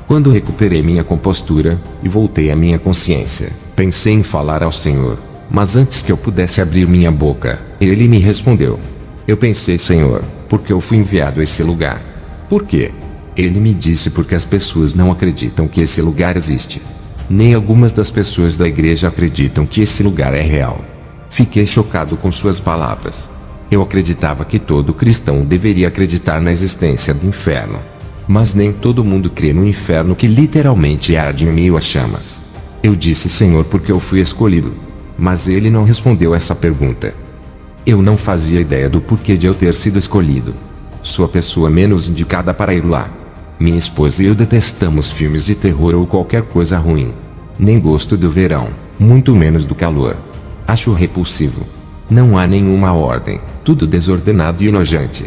Quando recuperei minha compostura, e voltei à minha consciência, pensei em falar ao Senhor, mas antes que eu pudesse abrir minha boca, ele me respondeu. Eu pensei, Senhor, por que eu fui enviado a esse lugar? Por quê? Ele me disse porque as pessoas não acreditam que esse lugar existe. Nem algumas das pessoas da igreja acreditam que esse lugar é real. Fiquei chocado com suas palavras. Eu acreditava que todo cristão deveria acreditar na existência do inferno. Mas nem todo mundo crê no inferno que literalmente arde em meio a chamas. Eu disse, Senhor, porque eu fui escolhido. Mas ele não respondeu essa pergunta. Eu não fazia ideia do porquê de eu ter sido escolhido. Sou a pessoa menos indicada para ir lá. Minha esposa e eu detestamos filmes de terror ou qualquer coisa ruim. Nem gosto do verão, muito menos do calor. Acho repulsivo. Não há nenhuma ordem, tudo desordenado e nojante.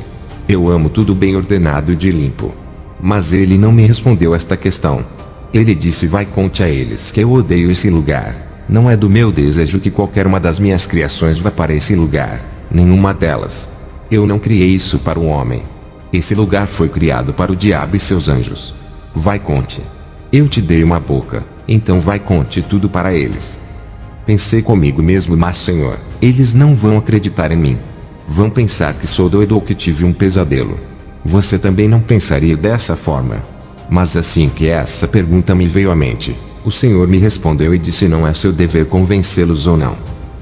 Eu amo tudo bem ordenado e de limpo. Mas ele não me respondeu esta questão. Ele disse, vai, conte a eles que eu odeio esse lugar. Não é do meu desejo que qualquer uma das minhas criações vá para esse lugar. Nenhuma delas. Eu não criei isso para o homem. Esse lugar foi criado para o diabo e seus anjos. Vai, conte. Eu te dei uma boca, então vai, conte tudo para eles. Pensei comigo mesmo, mas Senhor, eles não vão acreditar em mim. Vão pensar que sou doido ou que tive um pesadelo. Você também não pensaria dessa forma. Mas assim que essa pergunta me veio à mente, o Senhor me respondeu e disse, não é seu dever convencê-los ou não.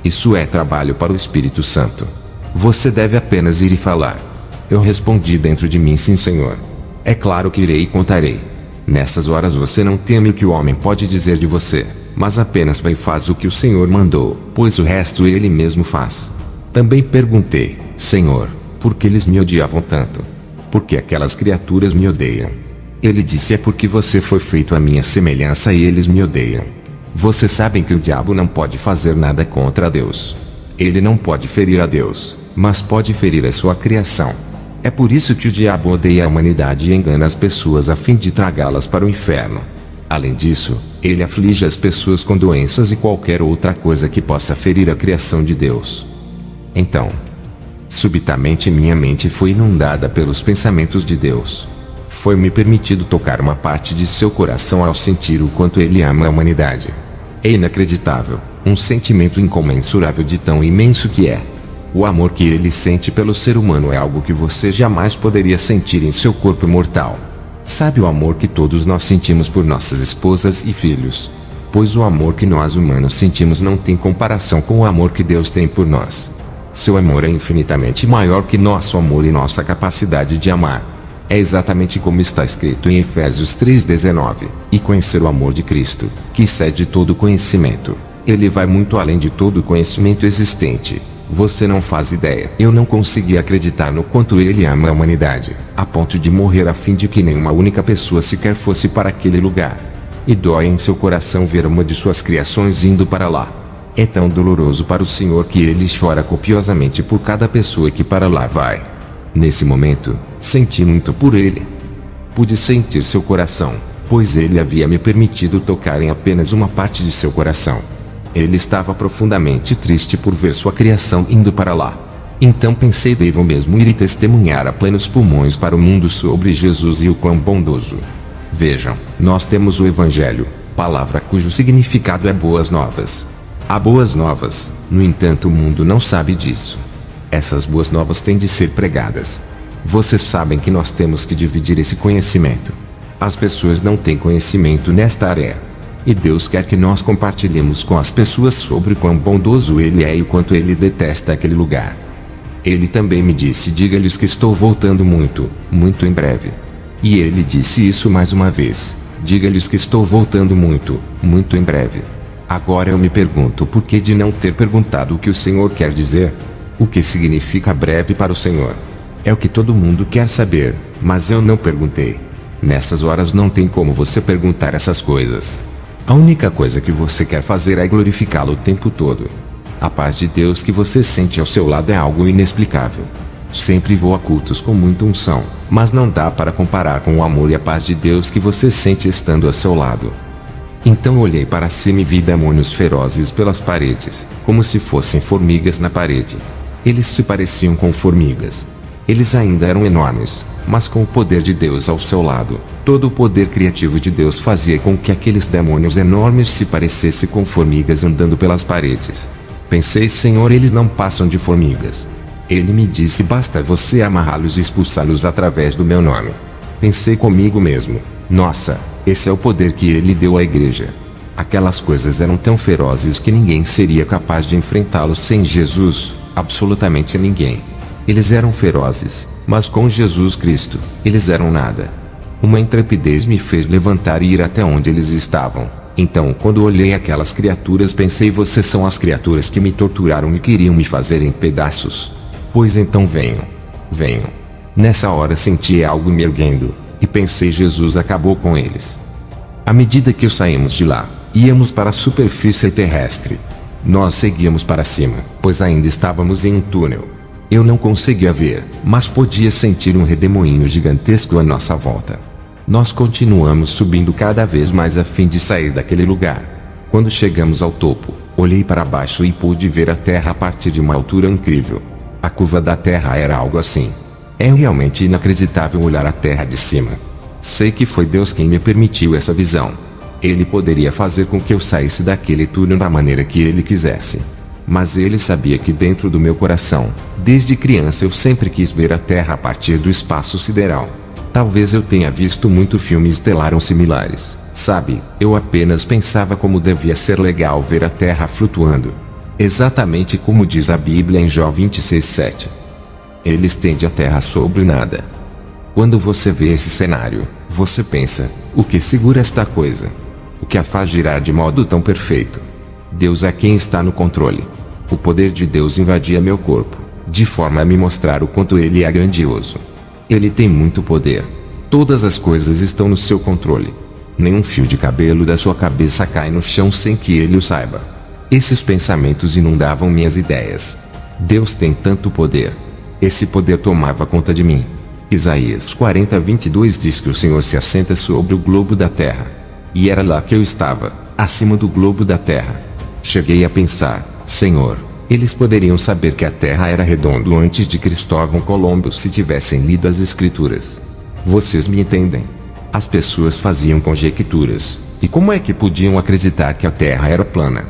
Isso é trabalho para o Espírito Santo. Você deve apenas ir e falar. Eu respondi dentro de mim, sim, Senhor. É claro que irei e contarei. Nessas horas você não teme o que o homem pode dizer de você, mas apenas vai e faz o que o Senhor mandou, pois o resto ele mesmo faz. Também perguntei, Senhor, por que eles me odiavam tanto? Por que aquelas criaturas me odeiam? Ele disse, é porque você foi feito à minha semelhança e eles me odeiam. Vocês sabem que o diabo não pode fazer nada contra Deus. Ele não pode ferir a Deus, mas pode ferir a sua criação. É por isso que o diabo odeia a humanidade e engana as pessoas a fim de tragá-las para o inferno. Além disso, ele aflige as pessoas com doenças e qualquer outra coisa que possa ferir a criação de Deus. Então, subitamente minha mente foi inundada pelos pensamentos de Deus. Foi-me permitido tocar uma parte de seu coração ao sentir o quanto ele ama a humanidade. É inacreditável, um sentimento incomensurável de tão imenso que é. O amor que ele sente pelo ser humano é algo que você jamais poderia sentir em seu corpo mortal. Sabe o amor que todos nós sentimos por nossas esposas e filhos? Pois o amor que nós humanos sentimos não tem comparação com o amor que Deus tem por nós. Seu amor é infinitamente maior que nosso amor e nossa capacidade de amar. É exatamente como está escrito em Efésios 3:19, e conhecer o amor de Cristo, que excede todo conhecimento. Ele vai muito além de todo conhecimento existente. Você não faz ideia. Eu não consegui acreditar no quanto ele ama a humanidade, a ponto de morrer a fim de que nenhuma única pessoa sequer fosse para aquele lugar. E dói em seu coração ver uma de suas criações indo para lá. É tão doloroso para o Senhor que ele chora copiosamente por cada pessoa que para lá vai. Nesse momento, senti muito por ele. Pude sentir seu coração, pois ele havia me permitido tocar em apenas uma parte de seu coração. Ele estava profundamente triste por ver sua criação indo para lá. Então pensei, devo mesmo ir e testemunhar a plenos pulmões para o mundo sobre Jesus e o quão bondoso. Vejam, nós temos o Evangelho, palavra cujo significado é boas novas. Há boas novas, no entanto o mundo não sabe disso. Essas boas novas têm de ser pregadas. Vocês sabem que nós temos que dividir esse conhecimento. As pessoas não têm conhecimento nesta área. E Deus quer que nós compartilhemos com as pessoas sobre quão bondoso Ele é e o quanto Ele detesta aquele lugar. Ele também me disse, diga-lhes que estou voltando muito, muito em breve. E Ele disse isso mais uma vez, diga-lhes que estou voltando muito, muito em breve. Agora eu me pergunto por que de não ter perguntado o que o Senhor quer dizer? O que significa breve para o Senhor? É o que todo mundo quer saber, mas eu não perguntei. Nessas horas não tem como você perguntar essas coisas. A única coisa que você quer fazer é glorificá-lo o tempo todo. A paz de Deus que você sente ao seu lado é algo inexplicável. Sempre vou a cultos com muita unção, mas não dá para comparar com o amor e a paz de Deus que você sente estando ao seu lado. Então olhei para cima e vi demônios ferozes pelas paredes, como se fossem formigas na parede. Eles se pareciam com formigas. Eles ainda eram enormes, mas com o poder de Deus ao seu lado. Todo o poder criativo de Deus fazia com que aqueles demônios enormes se parecessem com formigas andando pelas paredes. Pensei, Senhor, eles não passam de formigas. Ele me disse, basta você amarrá-los e expulsá-los através do meu nome. Pensei comigo mesmo, nossa, esse é o poder que ele deu à igreja. Aquelas coisas eram tão ferozes que ninguém seria capaz de enfrentá-los sem Jesus, absolutamente ninguém. Eles eram ferozes, mas com Jesus Cristo, eles eram nada. Uma intrepidez me fez levantar e ir até onde eles estavam. Então, quando olhei aquelas criaturas, pensei, vocês são as criaturas que me torturaram e queriam me fazer em pedaços. Pois então venham. Venham. Nessa hora senti algo me erguendo, e pensei, Jesus acabou com eles. À medida que saímos de lá, íamos para a superfície terrestre. Nós seguíamos para cima, pois ainda estávamos em um túnel. Eu não conseguia ver, mas podia sentir um redemoinho gigantesco à nossa volta. Nós continuamos subindo cada vez mais a fim de sair daquele lugar. Quando chegamos ao topo, olhei para baixo e pude ver a Terra a partir de uma altura incrível. A curva da Terra era algo assim. É realmente inacreditável olhar a Terra de cima. Sei que foi Deus quem me permitiu essa visão. Ele poderia fazer com que eu saísse daquele túnel da maneira que ele quisesse. Mas ele sabia que dentro do meu coração, desde criança eu sempre quis ver a Terra a partir do espaço sideral. Talvez eu tenha visto muito filmes estelar ou similares, sabe? Eu apenas pensava como devia ser legal ver a Terra flutuando. Exatamente como diz a Bíblia em Jó 26:7. Ele estende a terra sobre nada. Quando você vê esse cenário, você pensa, o que segura esta coisa? O que a faz girar de modo tão perfeito? Deus é quem está no controle. O poder de Deus invadia meu corpo, de forma a me mostrar o quanto ele é grandioso. Ele tem muito poder. Todas as coisas estão no seu controle. Nenhum fio de cabelo da sua cabeça cai no chão sem que ele o saiba. Esses pensamentos inundavam minhas ideias. Deus tem tanto poder. Esse poder tomava conta de mim. Isaías 40:22 diz que o Senhor se assenta sobre o globo da terra. E era lá que eu estava, acima do globo da terra. Cheguei a pensar, Senhor, eles poderiam saber que a Terra era redonda antes de Cristóvão Colombo se tivessem lido as Escrituras. Vocês me entendem? As pessoas faziam conjecturas, e como é que podiam acreditar que a Terra era plana?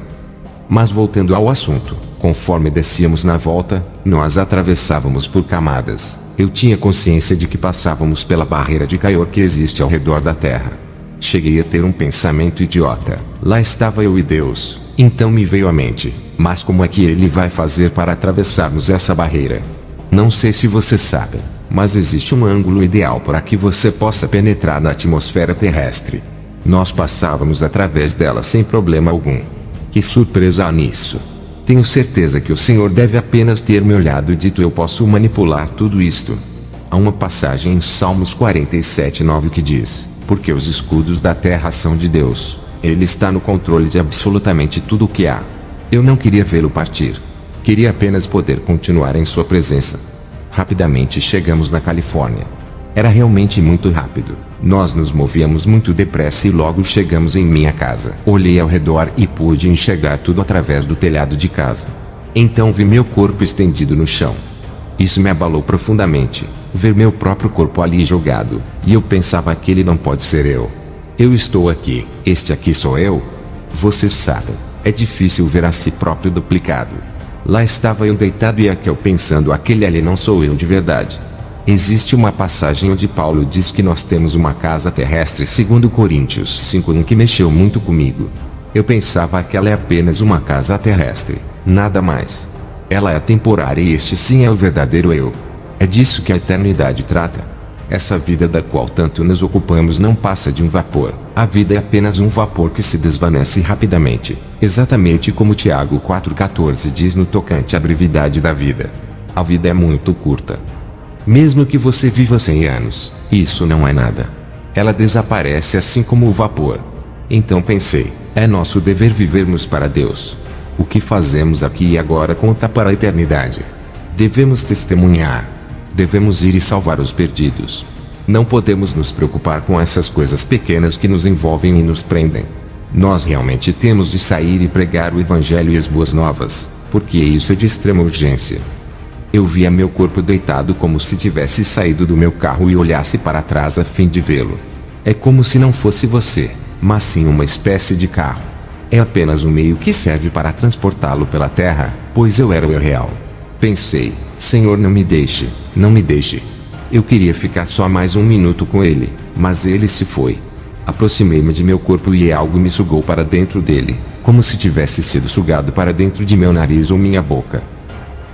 Mas voltando ao assunto, conforme descíamos na volta, nós atravessávamos por camadas. Eu tinha consciência de que passávamos pela barreira de calor que existe ao redor da Terra. Cheguei a ter um pensamento idiota. Lá estava eu e Deus. Então me veio à mente, mas como é que ele vai fazer para atravessarmos essa barreira? Não sei se você sabe, mas existe um ângulo ideal para que você possa penetrar na atmosfera terrestre. Nós passávamos através dela sem problema algum. Que surpresa há nisso! Tenho certeza que o Senhor deve apenas ter me olhado e dito, eu posso manipular tudo isto. Há uma passagem em Salmos 47:9 que diz, porque os escudos da terra são de Deus. Ele está no controle de absolutamente tudo o que há. Eu não queria vê-lo partir. Queria apenas poder continuar em sua presença. Rapidamente chegamos na Califórnia. Era realmente muito rápido. Nós nos movíamos muito depressa e logo chegamos em minha casa. Olhei ao redor e pude enxergar tudo através do telhado de casa. Então vi meu corpo estendido no chão. Isso me abalou profundamente. Ver meu próprio corpo ali jogado. E eu pensava, aquele não pode ser eu. Eu estou aqui, este aqui sou eu? Vocês sabem, é difícil ver a si próprio duplicado. Lá estava eu deitado e aqui eu pensando, aquele ali não sou eu de verdade. Existe uma passagem onde Paulo diz que nós temos uma casa terrestre, segundo Coríntios 5:1, que mexeu muito comigo. Eu pensava, aquela é apenas uma casa terrestre, nada mais. Ela é temporária e este sim é o verdadeiro eu. É disso que a eternidade trata. Essa vida da qual tanto nos ocupamos não passa de um vapor. A vida é apenas um vapor que se desvanece rapidamente. Exatamente como Tiago 4:14 diz no tocante à brevidade da vida. A vida é muito curta. Mesmo que você viva 100 anos, isso não é nada. ela desaparece assim como o vapor. Então pensei, é nosso dever vivermos para Deus. O que fazemos aqui e agora conta para a eternidade. Devemos testemunhar. Devemos ir e salvar os perdidos. Não podemos nos preocupar com essas coisas pequenas que nos envolvem e nos prendem. Nós realmente temos de sair e pregar o Evangelho e as boas novas, porque isso é de extrema urgência. Eu via meu corpo deitado como se tivesse saído do meu carro e olhasse para trás a fim de vê-lo. É como se não fosse você, mas sim uma espécie de carro. É apenas um meio que serve para transportá-lo pela terra, pois eu era o real. Pensei, Senhor, não me deixe, não me deixe. Eu queria ficar só mais um minuto com ele, mas ele se foi. Aproximei-me de meu corpo e algo me sugou para dentro dele, como se tivesse sido sugado para dentro de meu nariz ou minha boca.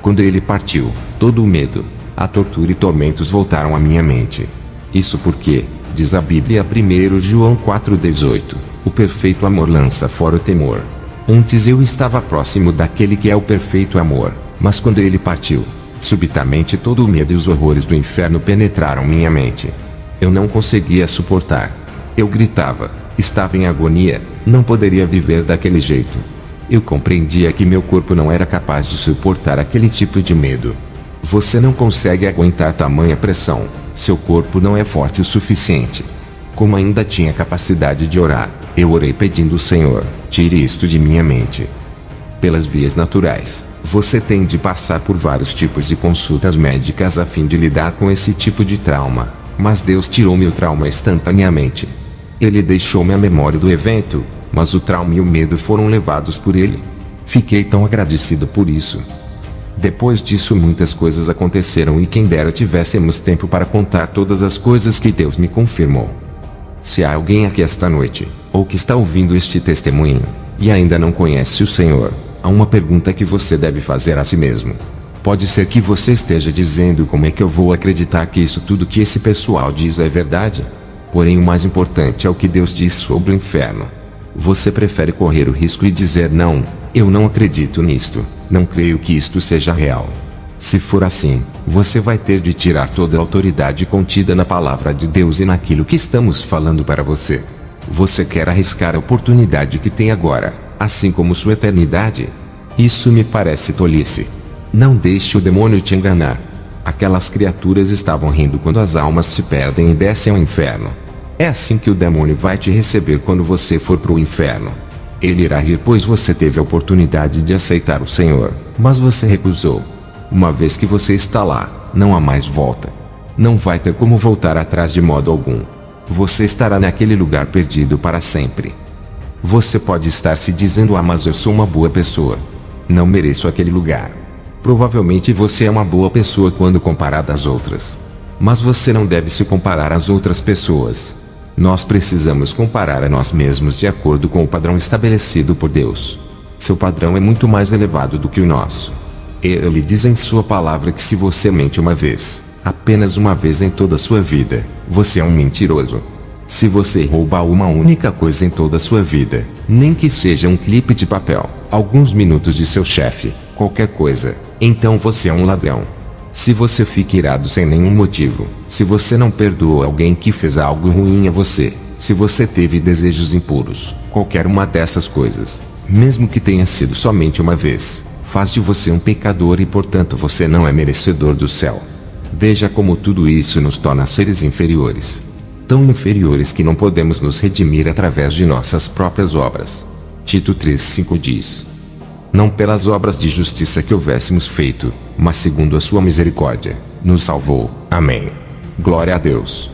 Quando ele partiu, todo o medo, a tortura e tormentos voltaram à minha mente. Isso porque, diz a Bíblia 1 João 4,18, o perfeito amor lança fora o temor. Antes eu estava próximo daquele que é o perfeito amor, mas quando ele partiu, subitamente todo o medo e os horrores do inferno penetraram minha mente. Eu não conseguia suportar. Eu gritava, estava em agonia, não poderia viver daquele jeito. Eu compreendia que meu corpo não era capaz de suportar aquele tipo de medo. Você não consegue aguentar tamanha pressão, seu corpo não é forte o suficiente. Como ainda tinha capacidade de orar, eu orei pedindo ao Senhor, tire isto de minha mente. Pelas vias naturais, você tem de passar por vários tipos de consultas médicas a fim de lidar com esse tipo de trauma, mas Deus tirou meu trauma instantaneamente. Ele deixou-me a memória do evento, mas o trauma e o medo foram levados por ele. Fiquei tão agradecido por isso. Depois disso muitas coisas aconteceram e quem dera tivéssemos tempo para contar todas as coisas que Deus me confirmou. Se há alguém aqui esta noite, ou que está ouvindo este testemunho, e ainda não conhece o Senhor, há uma pergunta que você deve fazer a si mesmo. Pode ser que você esteja dizendo como é que eu vou acreditar que isso tudo que esse pessoal diz é verdade? Porém o mais importante é o que Deus diz sobre o inferno. Você prefere correr o risco e dizer não, eu não acredito nisto, não creio que isto seja real. Se for assim, você vai ter de tirar toda a autoridade contida na palavra de Deus e naquilo que estamos falando para você. Você quer arriscar a oportunidade que tem agora, assim como sua eternidade? Isso me parece tolice. Não deixe o demônio te enganar. Aquelas criaturas estavam rindo quando as almas se perdem e descem ao inferno. É assim que o demônio vai te receber quando você for para o inferno. Ele irá rir pois você teve a oportunidade de aceitar o Senhor, mas você recusou. Uma vez que você está lá, não há mais volta. Não vai ter como voltar atrás de modo algum. Você estará naquele lugar perdido para sempre. Você pode estar se dizendo, mas eu sou uma boa pessoa. Não mereço aquele lugar. Provavelmente você é uma boa pessoa quando comparada às outras. Mas você não deve se comparar às outras pessoas. Nós precisamos comparar a nós mesmos de acordo com o padrão estabelecido por Deus. Seu padrão é muito mais elevado do que o nosso. Ele diz em sua palavra que se você mente uma vez, apenas uma vez em toda a sua vida, você é um mentiroso. Se você rouba uma única coisa em toda a sua vida, nem que seja um clipe de papel, alguns minutos de seu chefe, qualquer coisa, então você é um ladrão. Se você fica irado sem nenhum motivo, se você não perdoou alguém que fez algo ruim a você, se você teve desejos impuros, qualquer uma dessas coisas, mesmo que tenha sido somente uma vez, faz de você um pecador e portanto você não é merecedor do céu. Veja como tudo isso nos torna seres inferiores. Tão inferiores que não podemos nos redimir através de nossas próprias obras. Tito 3,5 diz: não pelas obras de justiça que houvéssemos feito, mas segundo a sua misericórdia, nos salvou. Amém. Glória a Deus.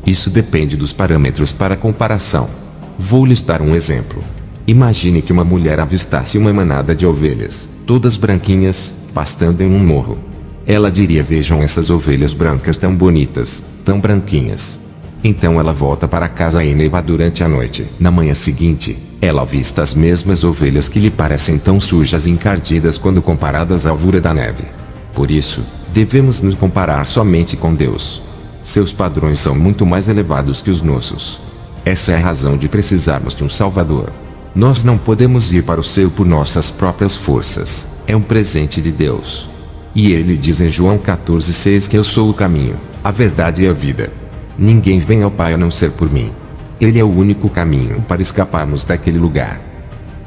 Isso depende dos parâmetros para comparação. Vou lhes dar um exemplo. Imagine que uma mulher avistasse uma manada de ovelhas, todas branquinhas, pastando em um morro. Ela diria: vejam essas ovelhas brancas tão bonitas, tão branquinhas. Então ela volta para casa e neva durante a noite. Na manhã seguinte, ela avista as mesmas ovelhas que lhe parecem tão sujas e encardidas quando comparadas à alvura da neve. Por isso, devemos nos comparar somente com Deus. Seus padrões são muito mais elevados que os nossos. Essa é a razão de precisarmos de um Salvador. Nós não podemos ir para o céu por nossas próprias forças. É um presente de Deus. E ele diz em João 14,6 que eu sou o caminho, a verdade e a vida. Ninguém vem ao Pai a não ser por mim. Ele é o único caminho para escaparmos daquele lugar.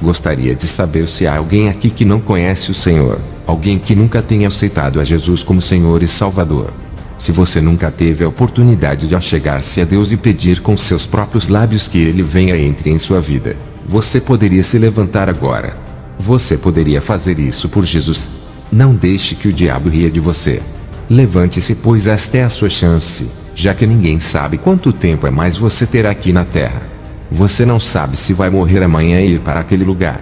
Gostaria de saber se há alguém aqui que não conhece o Senhor, alguém que nunca tenha aceitado a Jesus como Senhor e Salvador. Se você nunca teve a oportunidade de achegar-se a Deus e pedir com seus próprios lábios que Ele venha e entre em sua vida, você poderia se levantar agora. Você poderia fazer isso por Jesus. Não deixe que o diabo ria de você. Levante-se, pois esta é a sua chance, já que ninguém sabe quanto tempo é mais você terá aqui na terra. Você não sabe se vai morrer amanhã e ir para aquele lugar.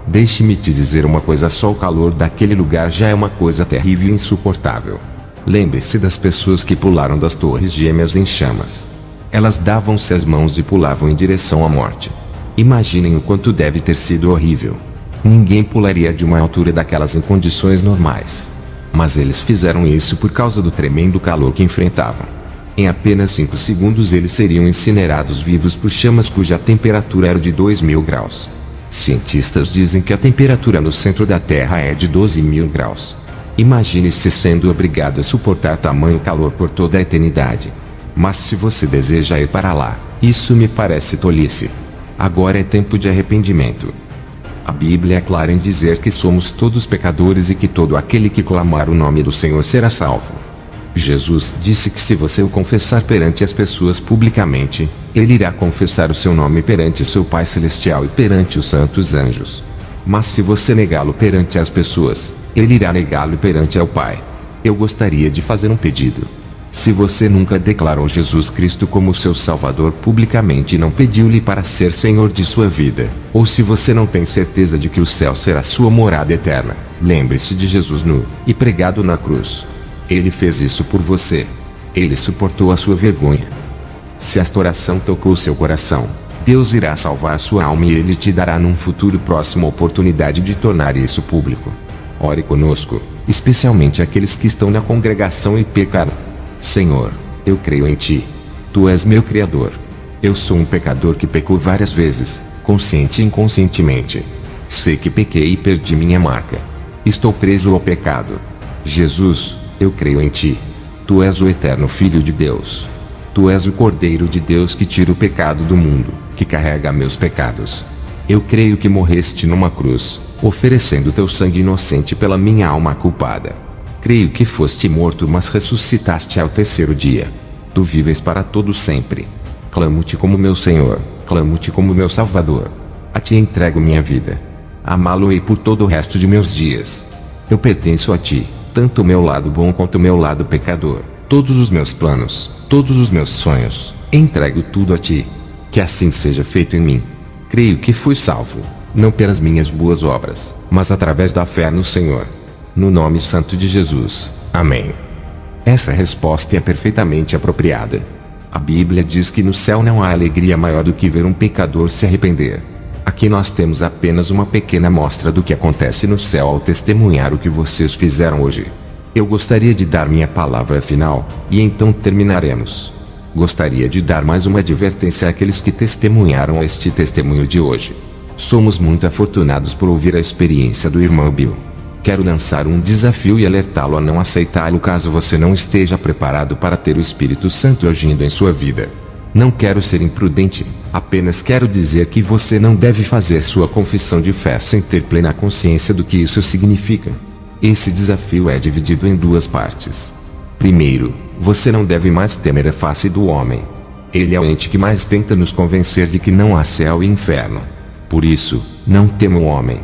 Deixe-me te dizer uma coisa, só o calor daquele lugar já é uma coisa terrível e insuportável. Lembre-se das pessoas que pularam das torres gêmeas em chamas. Elas davam-se as mãos e pulavam em direção à morte. Imaginem o quanto deve ter sido horrível. Ninguém pularia de uma altura daquelas em condições normais. Mas eles fizeram isso por causa do tremendo calor que enfrentavam. Em apenas 5 segundos eles seriam incinerados vivos por chamas cuja temperatura era de 2.000 graus. Cientistas dizem que a temperatura no centro da Terra é de 12.000 graus. Imagine-se sendo obrigado a suportar tamanho calor por toda a eternidade. Mas se você deseja ir para lá, isso me parece tolice. Agora é tempo de arrependimento. A Bíblia é clara em dizer que somos todos pecadores e que todo aquele que clamar o nome do Senhor será salvo. Jesus disse que se você o confessar perante as pessoas publicamente, Ele irá confessar o seu nome perante seu Pai Celestial e perante os santos anjos. Mas se você negá-lo perante as pessoas, Ele irá negá-lo perante ao Pai. Eu gostaria de fazer um pedido. Se você nunca declarou Jesus Cristo como seu Salvador publicamente e não pediu-lhe para ser Senhor de sua vida, ou se você não tem certeza de que o céu será sua morada eterna, lembre-se de Jesus nu e pregado na cruz. Ele fez isso por você. Ele suportou a sua vergonha. Se esta oração tocou seu coração, Deus irá salvar sua alma e Ele te dará num futuro próximo a oportunidade de tornar isso público. Ore conosco, especialmente aqueles que estão na congregação e pecaram. Senhor, eu creio em Ti. Tu és meu Criador. Eu sou um pecador que pecou várias vezes, consciente e inconscientemente. Sei que pequei e perdi minha marca. Estou preso ao pecado. Jesus, eu creio em Ti. Tu és o eterno Filho de Deus. Tu és o Cordeiro de Deus que tira o pecado do mundo, que carrega meus pecados. Eu creio que morreste numa cruz, oferecendo teu sangue inocente pela minha alma culpada. Creio que foste morto, mas ressuscitaste ao terceiro dia. Tu vives para todo sempre. Clamo-te como meu Senhor, clamo-te como meu Salvador. A Ti entrego minha vida. Amá-lo-ei por todo o resto de meus dias. Eu pertenço a Ti, tanto o meu lado bom quanto o meu lado pecador. Todos os meus planos, todos os meus sonhos, entrego tudo a Ti. Que assim seja feito em mim. Creio que fui salvo, não pelas minhas boas obras, mas através da fé no Senhor. No nome santo de Jesus. Amém. Essa resposta é perfeitamente apropriada. A Bíblia diz que no céu não há alegria maior do que ver um pecador se arrepender. Aqui nós temos apenas uma pequena amostra do que acontece no céu ao testemunhar o que vocês fizeram hoje. Eu gostaria de dar minha palavra final, e então terminaremos. Gostaria de dar mais uma advertência àqueles que testemunharam este testemunho de hoje. Somos muito afortunados por ouvir a experiência do irmão Bill. Quero lançar um desafio e alertá-lo a não aceitá-lo caso você não esteja preparado para ter o Espírito Santo agindo em sua vida. Não quero ser imprudente, apenas quero dizer que você não deve fazer sua confissão de fé sem ter plena consciência do que isso significa. Esse desafio é dividido em 2 partes. Primeiro, você não deve mais temer a face do homem. Ele é o ente que mais tenta nos convencer de que não há céu e inferno. Por isso, não tema o homem.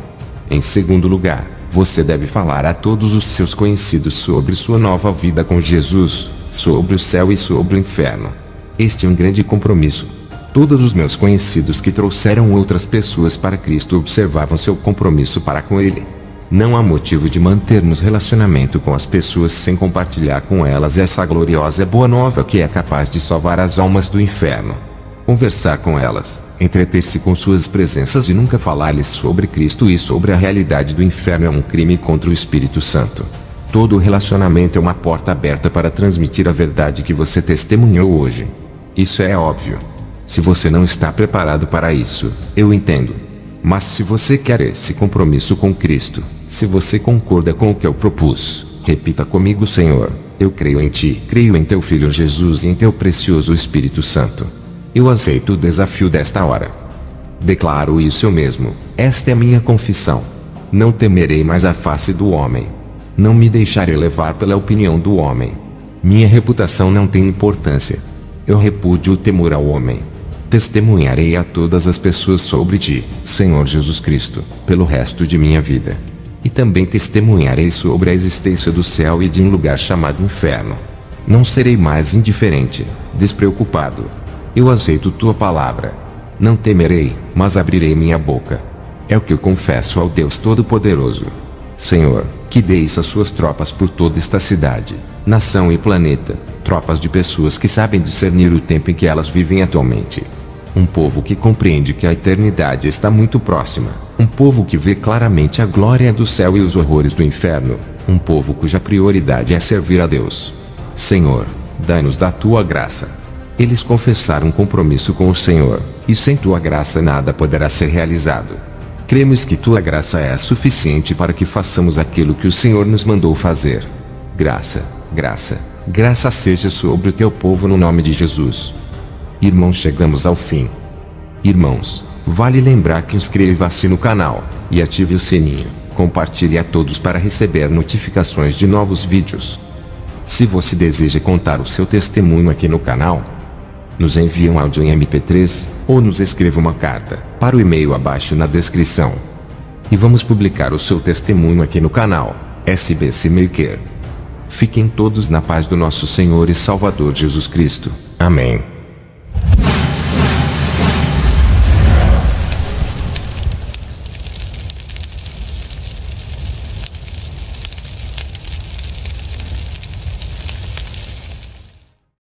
Em segundo lugar, você deve falar a todos os seus conhecidos sobre sua nova vida com Jesus, sobre o céu e sobre o inferno. Este é um grande compromisso. Todos os meus conhecidos que trouxeram outras pessoas para Cristo observavam seu compromisso para com Ele. Não há motivo de mantermos relacionamento com as pessoas sem compartilhar com elas essa gloriosa boa nova que é capaz de salvar as almas do inferno. Conversar com elas, entreter-se com suas presenças e nunca falar-lhes sobre Cristo e sobre a realidade do inferno é um crime contra o Espírito Santo. Todo relacionamento é uma porta aberta para transmitir a verdade que você testemunhou hoje. Isso é óbvio. Se você não está preparado para isso, eu entendo. Mas se você quer esse compromisso com Cristo, se você concorda com o que eu propus, repita comigo: Senhor, Eu creio em ti, creio em teu Filho Jesus e em teu precioso Espírito Santo. Eu aceito o desafio desta hora. Declaro isso eu mesmo, esta é minha confissão. Não temerei mais a face do homem. Não me deixarei levar pela opinião do homem. Minha reputação não tem importância. Eu repudio o temor ao homem. Testemunharei a todas as pessoas sobre ti, Senhor Jesus Cristo, pelo resto de minha vida. E também testemunharei sobre a existência do céu e de um lugar chamado inferno. Não serei mais indiferente, despreocupado. Eu aceito tua palavra. Não temerei, mas abrirei minha boca. É o que eu confesso ao Deus Todo-Poderoso. Senhor, que desça suas tropas por toda esta cidade, nação e planeta, tropas de pessoas que sabem discernir o tempo em que elas vivem atualmente. Um povo que compreende que a eternidade está muito próxima. Um povo que vê claramente a glória do céu e os horrores do inferno. Um povo cuja prioridade é servir a Deus. Senhor, dai-nos da tua graça. Eles confessaram um compromisso com o Senhor, e sem tua graça nada poderá ser realizado. Cremos que tua graça é suficiente para que façamos aquilo que o Senhor nos mandou fazer. Graça, graça, graça seja sobre o teu povo no nome de Jesus. Irmãos, chegamos ao fim. Irmãos, vale lembrar que inscreva-se no canal, e ative o sininho, compartilhe a todos para receber notificações de novos vídeos. Se você deseja contar o seu testemunho aqui no canal, nos envie um áudio em MP3, ou nos escreva uma carta, para o e-mail abaixo na descrição. E vamos publicar o seu testemunho aqui no canal, SBC Maker. Fiquem todos na paz do nosso Senhor e Salvador Jesus Cristo. Amém.